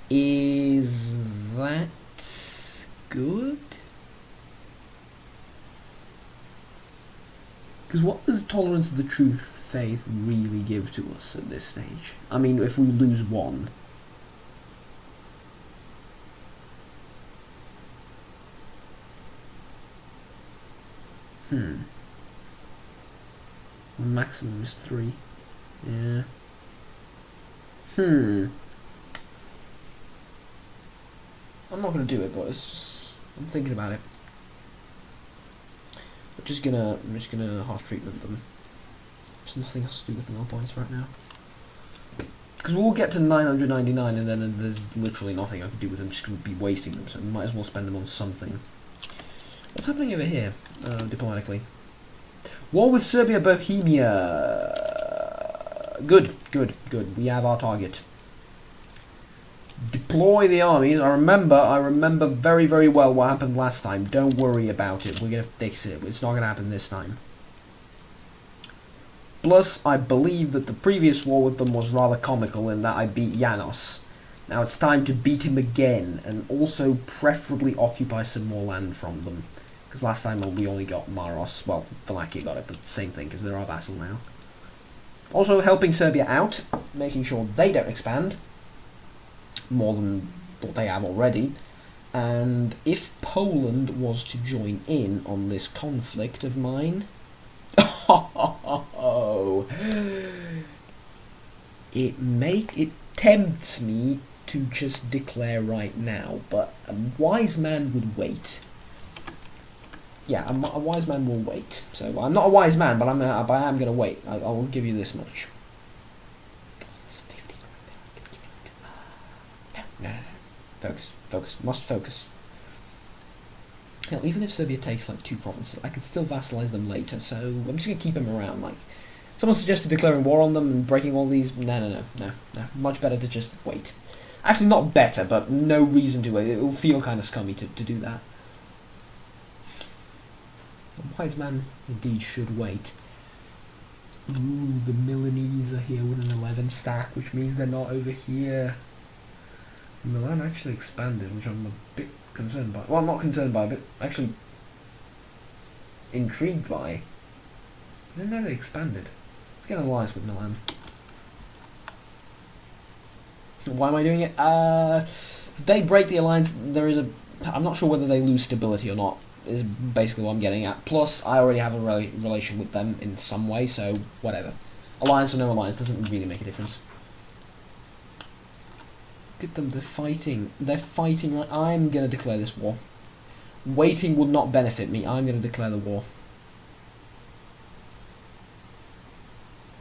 is that good? Because what does tolerance of the true faith really give to us at this stage? I mean, if we lose 1. The maximum is 3. Yeah. I'm not going to do it, but it's just, I'm thinking about it. I'm just gonna harsh treatment them. There's nothing else to do with the null points right now. Because we'll get to 999 and then there's literally nothing I can do with them, just going to be wasting them, so I might as well spend them on something. What's happening over here, diplomatically? War with Serbia, Bohemia. Good. We have our target. Deploy the armies. I remember very, very well what happened last time. Don't worry about it. We're going to fix it. It's not going to happen this time. Plus, I believe that the previous war with them was rather comical in that I beat Janos. Now it's time to beat him again, and also preferably occupy some more land from them. Because last time we only got Maros. Well, Valakia got it, but same thing, because they're our vassal now. Also helping Serbia out, making sure they don't expand more than what they have already. And if Poland was to join in on this conflict of mine... It tempts me to just declare right now, but a wise man would wait. Yeah, a wise man will wait. So I'm not a wise man, but I am gonna wait. I will give you this much. No. Focus. Must focus. Hell, even if Serbia takes like 2 provinces, I could still vassalize them later. So I'm just gonna keep them around. Like, someone suggested declaring war on them and breaking all these. No. Much better to just wait. Actually, not better, but no reason to wait. It will feel kind of scummy to do that. A wise man indeed should wait. Ooh, the Milanese are here with an 11 stack, which means they're not over here. Milan actually expanded, which I'm a bit concerned by. Well, not concerned by, but actually intrigued by. I didn't know they expanded. Let's get an alliance with Milan. Why am I doing it? If they break the alliance, there is a... I'm not sure whether they lose stability or not, is basically what I'm getting at. Plus, I already have a relation with them in some way, so whatever. Alliance or no alliance doesn't really make a difference. Look at them, they're fighting. They're fighting right... I'm going to declare this war. Waiting would not benefit me. I'm going to declare the war.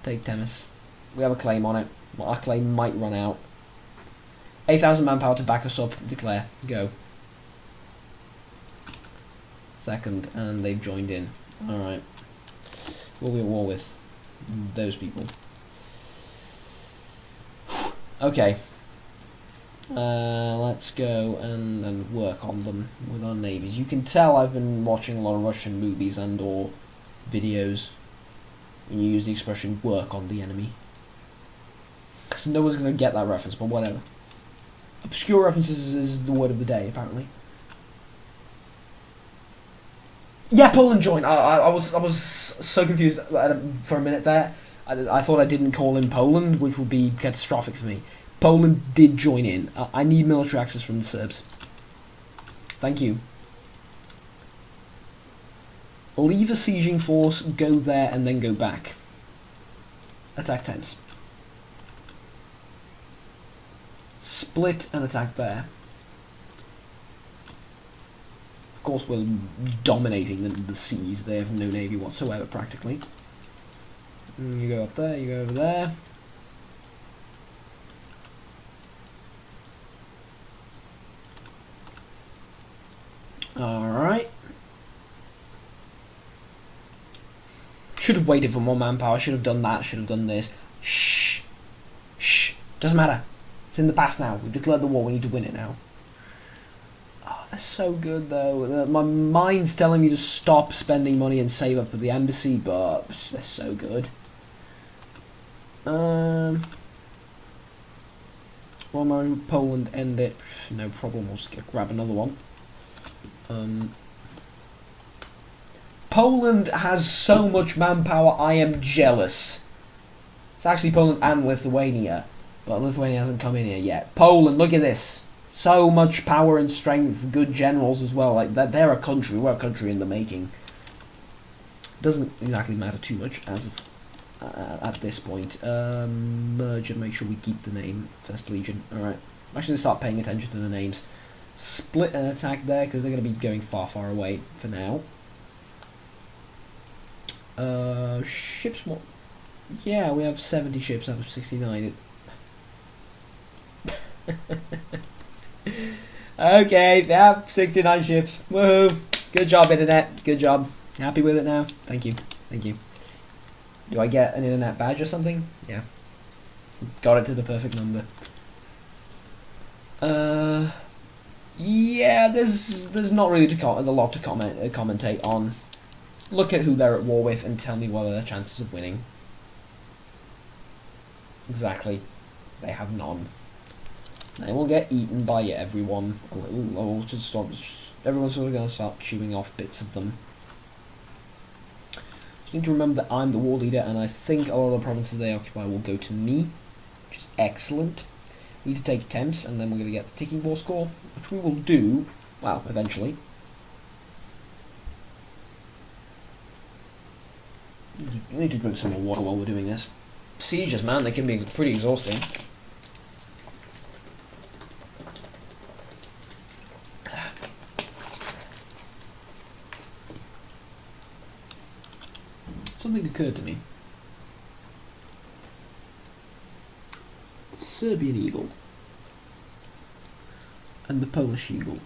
Take Themis. We have a claim on it. Well, our claim might run out. 8,000 manpower to back us up. Declare. Go. Second, and they've joined in. Alright. We'll be at war with those people. Okay. Let's go and work on them with our navies. You can tell I've been watching a lot of Russian movies and or videos. And you use the expression work on the enemy. Because no one's going to get that reference, but whatever. Obscure references is the word of the day, apparently. Yeah, Poland joined. I was so confused for a minute there. I thought I didn't call in Poland, which would be catastrophic for me. Poland did join in. I need military access from the Serbs. Thank you. Leave a sieging force, go there, and then go back. Attack Thames. Split and attack there. Of course, we're dominating the seas. They have no navy whatsoever, practically. You go up there, you go over there. Alright. Should have waited for more manpower, should have done that, should have done this. Shh. Shh. Doesn't matter. It's in the past now. We've declared the war, we need to win it now. Oh, they're so good though. My mind's telling me to stop spending money and save up for the embassy, but they're so good. Well, Poland end it. No problem, we'll just grab another one. Poland has so much manpower, I am jealous. It's actually Poland and Lithuania, but Lithuania hasn't come in here yet. Poland, look at this. So much power and strength, good generals as well. Like they're a country, we're a country in the making. Doesn't exactly matter too much as of at this point. Merge and make sure we keep the name First Legion. Alright, I'm actually gonna start paying attention to the names. split an attack there because they're going to be going far, far away for now. Ships, what? Yeah, we have 70 ships out of 69. Okay, yeah, 69 ships. Woohoo! Good job, internet. Good job. Happy with it now? Thank you. Thank you. Do I get an internet badge or something? Yeah. Got it to the perfect number. Yeah, there's not really a lot to commentate on. Look at who they're at war with and tell me what are their chances of winning. Exactly. They have none. They will get eaten by everyone. Everyone's sort of going to start chewing off bits of them. Just need to remember that I'm the war leader, and I think a lot of the provinces they occupy will go to me, which is excellent. We need to take attempts, and then we're going to get the ticking war score, which we will do, well, eventually. We need to drink some more water while we're doing this. Sieges, man, they can be pretty exhausting. Something occurred to me. Serbian eagle and the Polish eagle.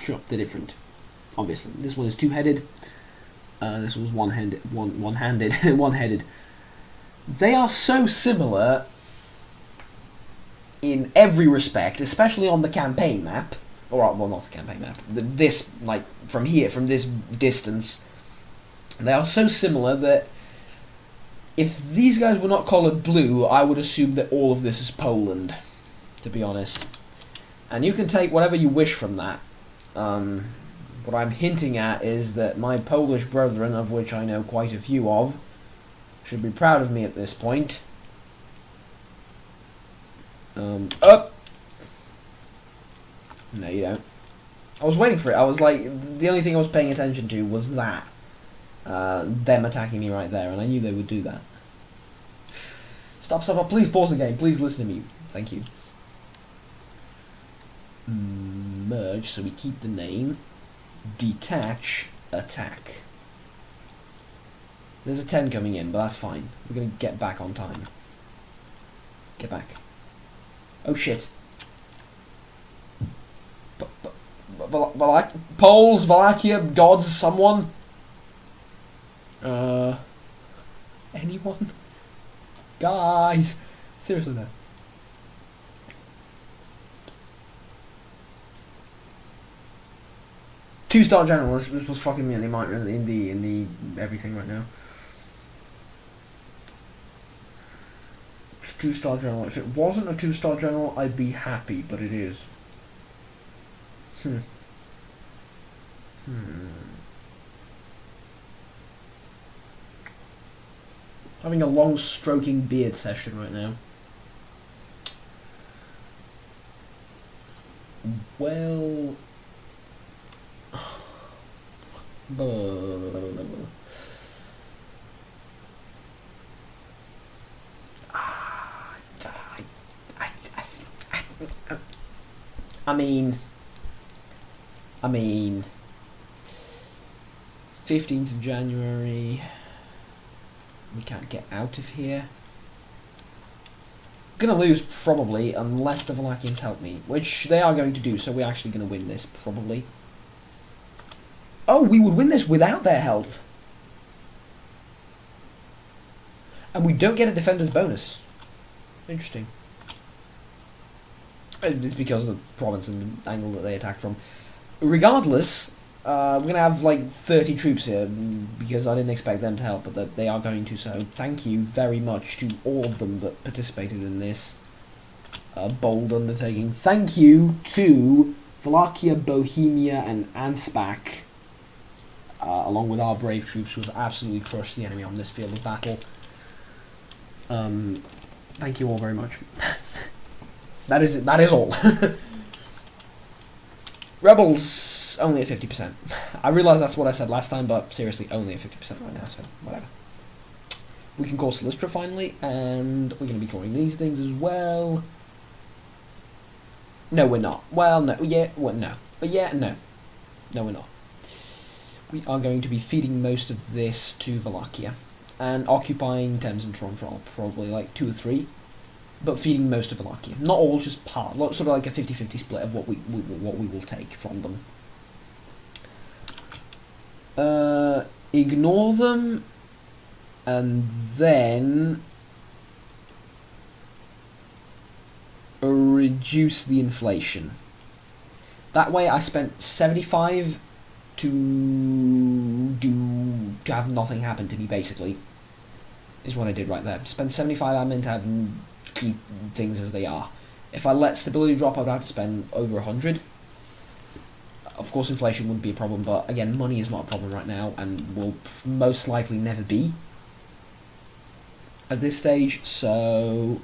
Sure, they're different. Obviously, this one is two-headed. This was one-handed. One-headed. They are so similar in every respect, especially on the campaign map. Or well, not the campaign map. This, like from here, from this distance. They are so similar that if these guys were not coloured blue, I would assume that all of this is Poland, to be honest. And you can take whatever you wish from that. What I'm hinting at is that my Polish brethren, of which I know quite a few of, should be proud of me at this point. Up! No, you don't. I was waiting for it. I was like, the only thing I was paying attention to was that. Them attacking me right there, and I knew they would do that. Stop, please pause the game, please listen to me. Thank you. Merge, so we keep the name. Detach, attack. There's a 10 coming in, but that's fine. We're going to get back on time. Get back. Oh shit. Poles, Wallachia, gods, someone? Anyone? Guys! Seriously though. Two-star general, this was fucking me in the everything right now. Two-star general. If it wasn't a two-star general, I'd be happy, but it is. Having a long stroking beard session right now. Well... I mean... 15th of January... We can't get out of here. Gonna lose, probably, unless the Wallachians help me. Which they are going to do, so we're actually gonna win this, probably. Oh, we would win this without their help! And we don't get a defender's bonus. Interesting. It's because of the province and the angle that they attack from. Regardless... we're going to have like 30 troops here because I didn't expect them to help, but they are going to, so thank you very much to all of them that participated in this bold undertaking. Thank you to Wallachia, Bohemia and Anspach, along with our brave troops who have absolutely crushed the enemy on this field of battle. Thank you all very much. That is all. Rebels, only at 50%. I realise that's what I said last time, but seriously, only at 50% right now, so whatever. We can call Silistra finally, and we're going to be calling these things as well. No, we're not. Well, no. Yeah, well, no. But yeah, no. No, we're not. We are going to be feeding most of this to Wallachia. And occupying Thames and Toronto, probably like 2 or 3. But feeding most of Wallachia. Not all, just part. Sort of like a 50-50 split of what we will take from them. Ignore them. And then reduce the inflation. That way I spent 75 to have nothing happen to me, basically. Is what I did right there. Spend 75 admin to have keep things as they are. If I let stability drop, I'd have to spend over 100. Of course, inflation wouldn't be a problem, but again, money is not a problem right now, and will most likely never be at this stage, so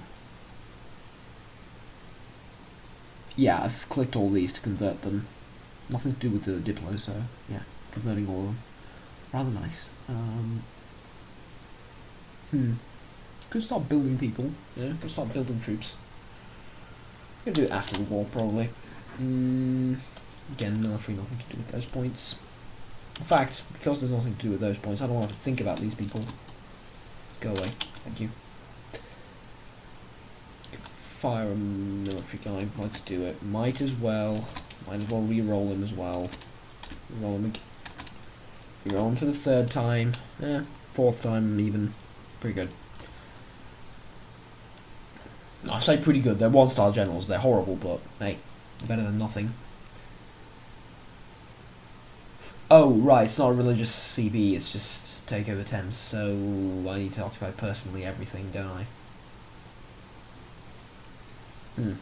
yeah, I've clicked all these to convert them. Nothing to do with the Diplo, so yeah, converting all of them. Rather nice. Could start building people, yeah, could start building troops. I'm gonna do it after the war, probably. Again, military, nothing to do with those points. In fact, because there's nothing to do with those points, I don't want to think about these people. Go away, thank you. Fire a military guy, let's do it. Might as well re-roll him as well. Roll him for the 3rd time. 4th time even. Pretty good. I say pretty good, they're 1-star generals, they're horrible, but hey, better than nothing. Oh, right, it's not a religious CB, it's just take over Thames, so I need to occupy personally everything, don't I?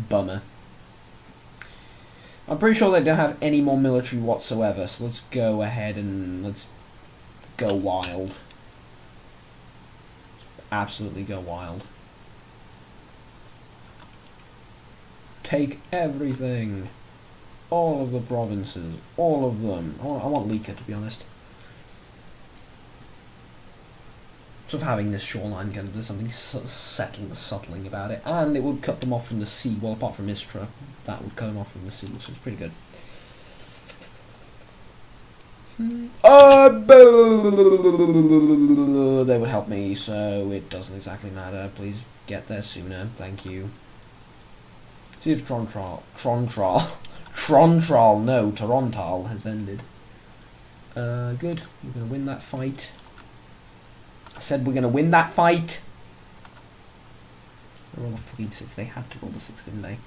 Bummer. I'm pretty sure they don't have any more military whatsoever, so let's go ahead and let's go wild. Absolutely go wild. Take everything. All of the provinces. All of them. I want Lika, to be honest. Sort of having this shoreline kind of there's something settling about it. And it would cut them off from the sea. Well, apart from Istra, that would cut them off from the sea, so it's pretty good. They would help me, so it doesn't exactly matter. Please get there sooner. Thank you. See if Torontal has ended. Good. We're going to win that fight. I said we're going to win that fight. They rolled a fucking 6. They had to roll the 6, didn't they?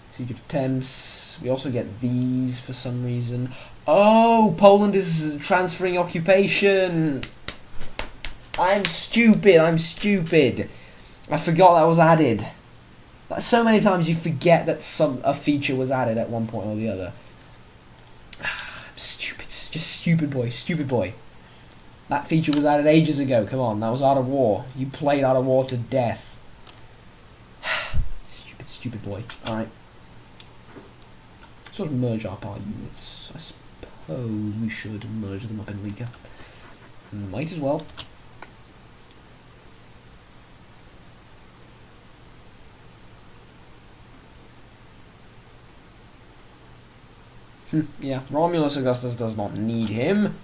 Siege of Thames. We also get these for some reason. Oh, Poland is transferring occupation. I'm stupid. I forgot that was added. Like, so many times you forget that a feature was added at one point or the other. I'm stupid. Just stupid boy. That feature was added ages ago. Come on, that was Art of War. You played Art of War to death. Stupid boy. Alright. Sort of merge up our units. I suppose we should merge them up in Riga. Might as well. Yeah, Romulus Augustus does not need him.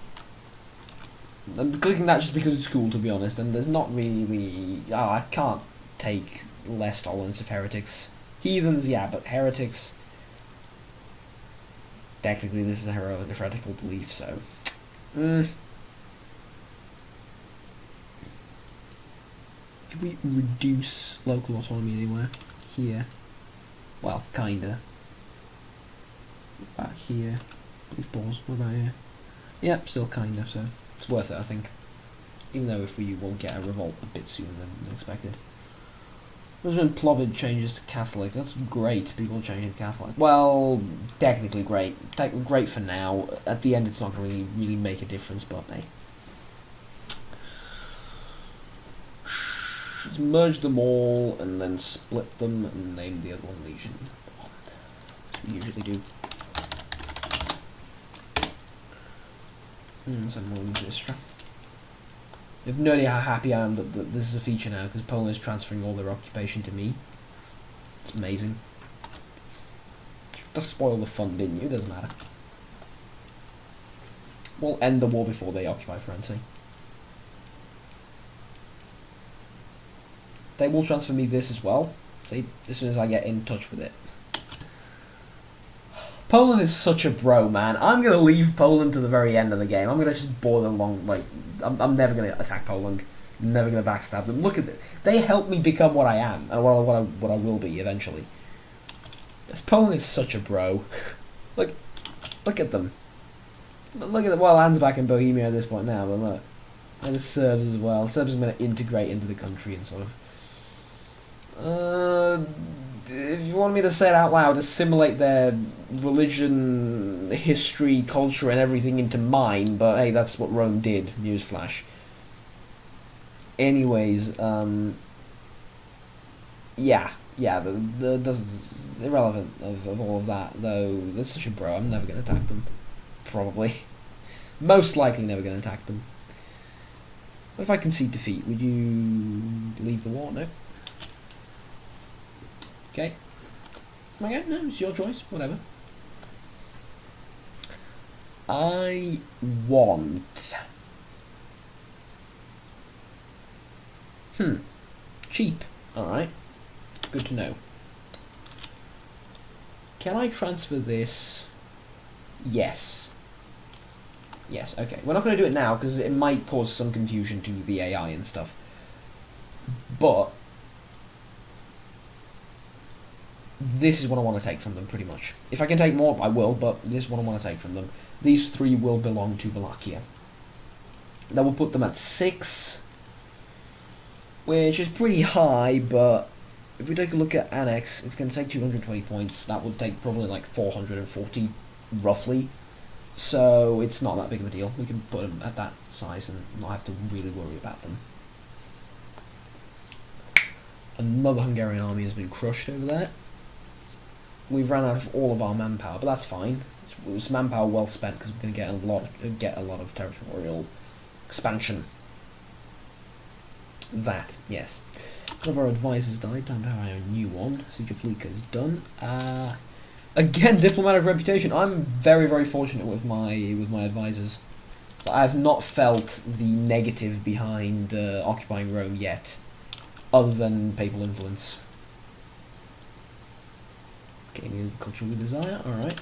I'm clicking that just because it's cool, to be honest, and there's not really... Oh, I can't take less tolerance of heretics. Heathens, yeah, but heretics... Technically, this is a heretical belief, so... Could we reduce local autonomy anywhere? Here. Well, kinda. Back here. Please pause. What about here? Yeah, still kinda, so... It's worth it, I think. Even though if we will get a revolt a bit sooner than expected. When Plovid changes to Catholic, that's great, people changing to Catholic. Well, technically great. Great for now. At the end it's not going to really make a difference, but hey. Just merge them all, and then split them, and name the other one Legion. We usually do. Send more into Istra. You have no idea how happy I am that this is a feature now, because Poland is transferring all their occupation to me. It's amazing. to spoil the fun, didn't you? It doesn't matter. We'll end the war before they occupy France. They will transfer me this as well. See, as soon as I get in touch with it. Poland is such a bro, man. I'm going to leave Poland to the very end of the game. I'm going to just bore them along. Like, I'm never going to attack Poland. I'm never going to backstab them. Look at it. They helped me become what I am. And what I will be eventually. This Poland is such a bro. Look at them. Look at them. Well, Anne's back in Bohemia at this point now, but look. And the Serbs as well. The Serbs are going to integrate into the country and sort of... if you want me to say it out loud, assimilate their religion, history, culture, and everything into mine, but hey, that's what Rome did, newsflash. Anyways, yeah, the irrelevant of all of that, though, that's such a bro, I'm never going to attack them, probably. Most likely never going to attack them. What if I concede defeat? Would you leave the war? No? Okay. Okay, no, it's your choice, whatever. I want... cheap. Alright. Good to know. Can I transfer this? Yes. Yes, okay. We're not going to do it now, because it might cause some confusion to the AI and stuff. But... this is what I want to take from them, pretty much. If I can take more, I will, but this is what I want to take from them. These three will belong to Wallachia. That will put them at 6, which is pretty high, but if we take a look at Annex, it's going to take 220 points. That would take probably like 440, roughly. So it's not that big of a deal. We can put them at that size and not have to really worry about them. Another Hungarian army has been crushed over there. We've ran out of all of our manpower, but that's fine. It's manpower well spent because we're going to get a lot of territorial expansion. That, yes. One of our advisors died. Time to hire a new one. Siege of Lucca is done. Again, diplomatic reputation. I'm very, very fortunate with my advisors. So I have not felt the negative behind occupying Rome yet, other than papal influence. Okay, here's the culture we desire. Alright.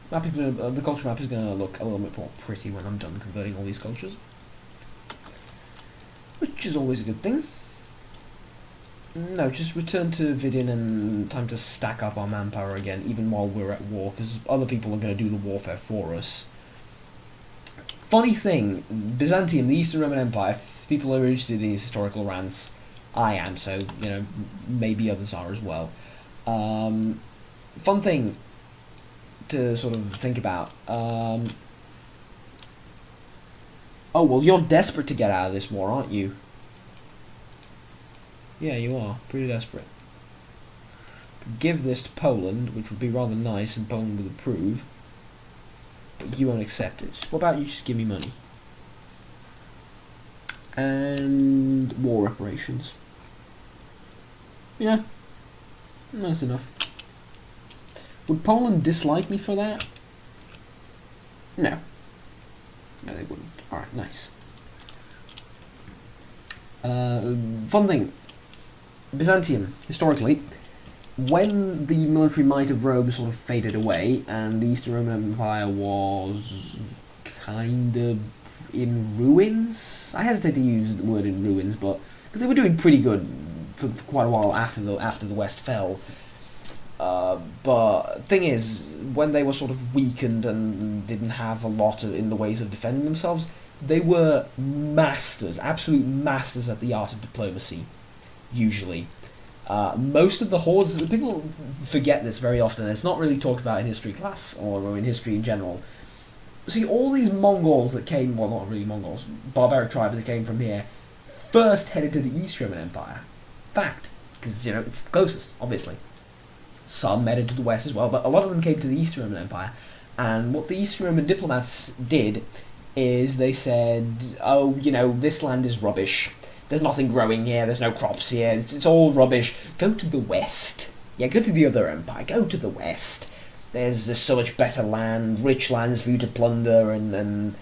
The culture map is going to look a little bit more pretty when I'm done converting all these cultures, which is always a good thing. No, just return to Vidian and time to stack up our manpower again, even while we're at war, because other people are going to do the warfare for us. Funny thing, Byzantium, the Eastern Roman Empire, if people are interested in these historical rants, I am, so, you know, maybe others are as well. Fun thing to sort of think about. Oh, well, you're desperate to get out of this war, aren't you? Yeah, you are. Pretty desperate. Could give this to Poland, which would be rather nice, and Poland would approve. But you won't accept it. What about you just give me money? And war reparations. Yeah. That's enough. Would Poland dislike me for that? No. No, they wouldn't. Alright, nice. Fun thing. Byzantium, historically, when the military might of Rome sort of faded away, and the Eastern Roman Empire was kind of in ruins? I hesitate to use the word in ruins, but because they were doing pretty good for quite a while after the West fell. But thing is, when they were sort of weakened and didn't have a lot in the ways of defending themselves, they were masters, absolute masters at the art of diplomacy, usually. Most of the hordes, people forget this very often, it's not really talked about in history class, or in history in general. See, all these Mongols that came, well, not really Mongols, barbaric tribes that came from here, first headed to the East Roman Empire. Fact. Because, you know, it's the closest, obviously. Some headed to the west as well, but a lot of them came to the East Roman Empire. And what the East Roman diplomats did is they said, oh, you know, this land is rubbish. There's nothing growing here, there's no crops here, it's all rubbish. Go to the west. Yeah, go to the other empire. Go to the west. There's so much better land, rich lands for you to plunder and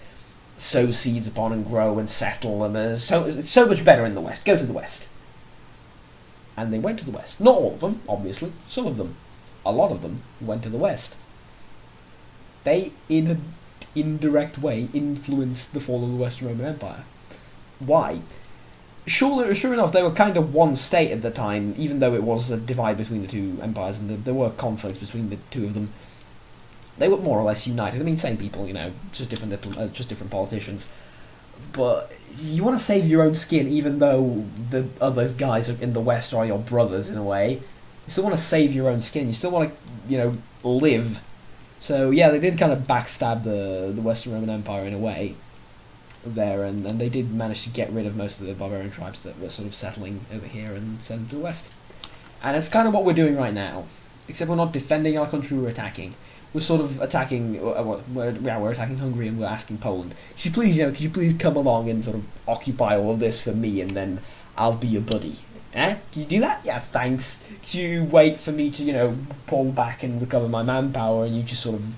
sow seeds upon and grow and settle, and it's so much better in the west. Go to the west. And they went to the west. Not all of them, obviously. Some of them, a lot of them, went to the west. They, in an indirect way, influenced the fall of the Western Roman Empire. Why? Sure enough, they were kind of one state at the time, even though it was a divide between the two empires, and there were conflicts between the two of them. They were more or less united. I mean, same people, you know, just different politicians. But you want to save your own skin, even though the other guys in the West are your brothers in a way. You still want to save your own skin. You still want to, you know, live. So yeah, they did kind of backstab the Western Roman Empire in a way there, and they did manage to get rid of most of the barbarian tribes that were sort of settling over here and send them to the west. And it's kind of what we're doing right now, except we're not defending our country, we're attacking. We're sort of attacking, we're attacking Hungary, and we're asking Poland, could you please come along and sort of occupy all of this for me, and then I'll be your buddy. Eh? Can you do that? Yeah, thanks. Could you wait for me to, you know, pull back and recover my manpower, and you just sort of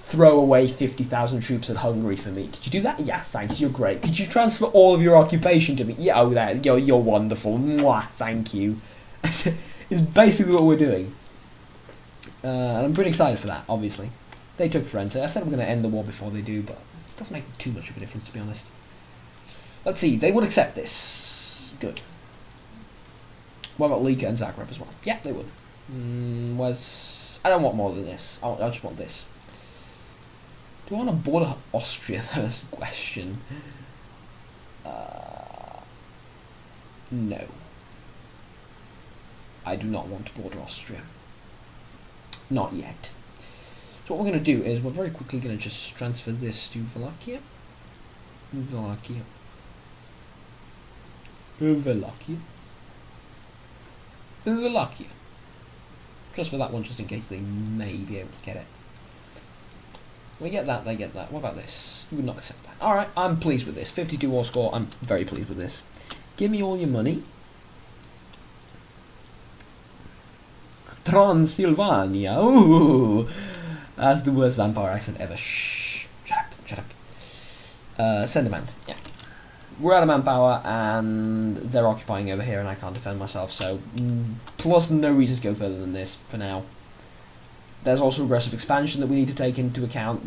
throw away 50,000 troops at Hungary for me? Could you do that? Yeah, thanks, you're great. Could you transfer all of your occupation to me? Yeah, you're wonderful. Mwah, thank you. It's basically what we're doing. And I'm pretty excited for that, obviously. They took Firenze. I said I'm going to end the war before they do, but it doesn't make too much of a difference, to be honest. Let's see, they would accept this. Good. What about Lika and Zagreb as well? Yeah, they would. I don't want more than this. I just want this. Do I want to border Austria? That's the question. No. I do not want to border Austria. Not yet. So what we're going to do is we're very quickly going to just transfer this to Wallachia. Wallachia. Wallachia. Wallachia. Transfer that one just in case they may be able to get it. We get that, they get that. What about this? You would not accept that. Alright, I'm pleased with this. 52 war score, I'm very pleased with this. Give me all your money. Transylvania. Ooh, that's the worst vampire accent ever. Shh. Shut up. Send demand. Yeah. We're out of manpower, and they're occupying over here, and I can't defend myself, so plus no reason to go further than this for now. There's also aggressive expansion that we need to take into account.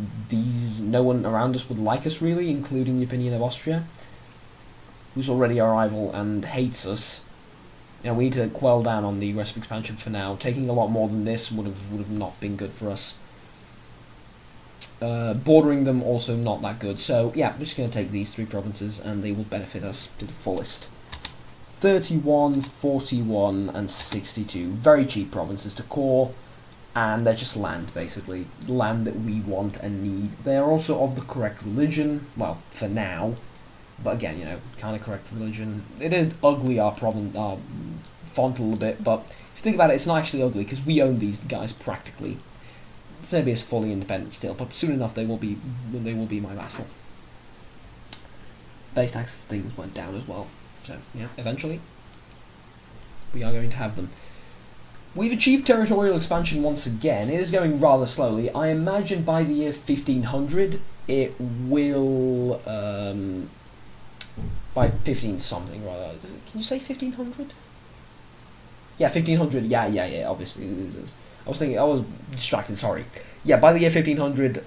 No one around us would like us, really, including the opinion of Austria, who's already our rival and hates us. You know, we need to quell down on the aggressive expansion for now. Taking a lot more than this would have not been good for us. Bordering them also not that good. So yeah, we're just going to take these three provinces, and they will benefit us to the fullest. 31, 41, and 62. Very cheap provinces to core. And they're just land, basically. Land that we want and need. They are also of the correct religion. Well, for now. But again, you know, kind of correct religion. It is ugly, our font a little bit. But if you think about it, it's not actually ugly, because we own these guys practically. Serbia is fully independent still, but soon enough they will be my vassal. Base tax things went down as well. So, yeah, eventually we are going to have them. We've achieved territorial expansion once again. It is going rather slowly. I imagine by the year 1500 it will, by 15 something rather. Can you say 1500? Yeah, 1500, yeah, obviously. I was distracted, sorry. Yeah, by the year 1500,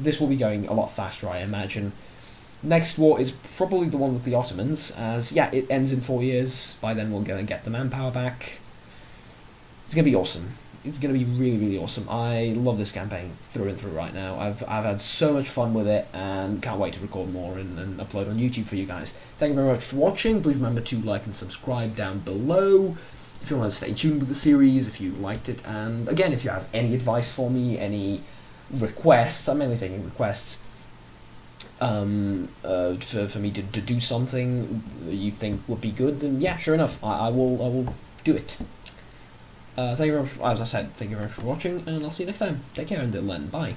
this will be going a lot faster, I imagine. Next war is probably the one with the Ottomans, as, yeah, it ends in 4 years. By then we're going to get the manpower back. It's going to be awesome. It's going to be really, really awesome. I love this campaign through and through right now. I've had so much fun with it, and can't wait to record more and upload on YouTube for you guys. Thank you very much for watching. Please remember to like and subscribe down below if you want to stay tuned with the series, if you liked it. And again, if you have any advice for me, any requests, I'm mainly taking requests, for me to do something you think would be good, then yeah, sure enough, I will do it. Thank you very much, as I said, thank you very much for watching, and I'll see you next time. Take care, and then, bye.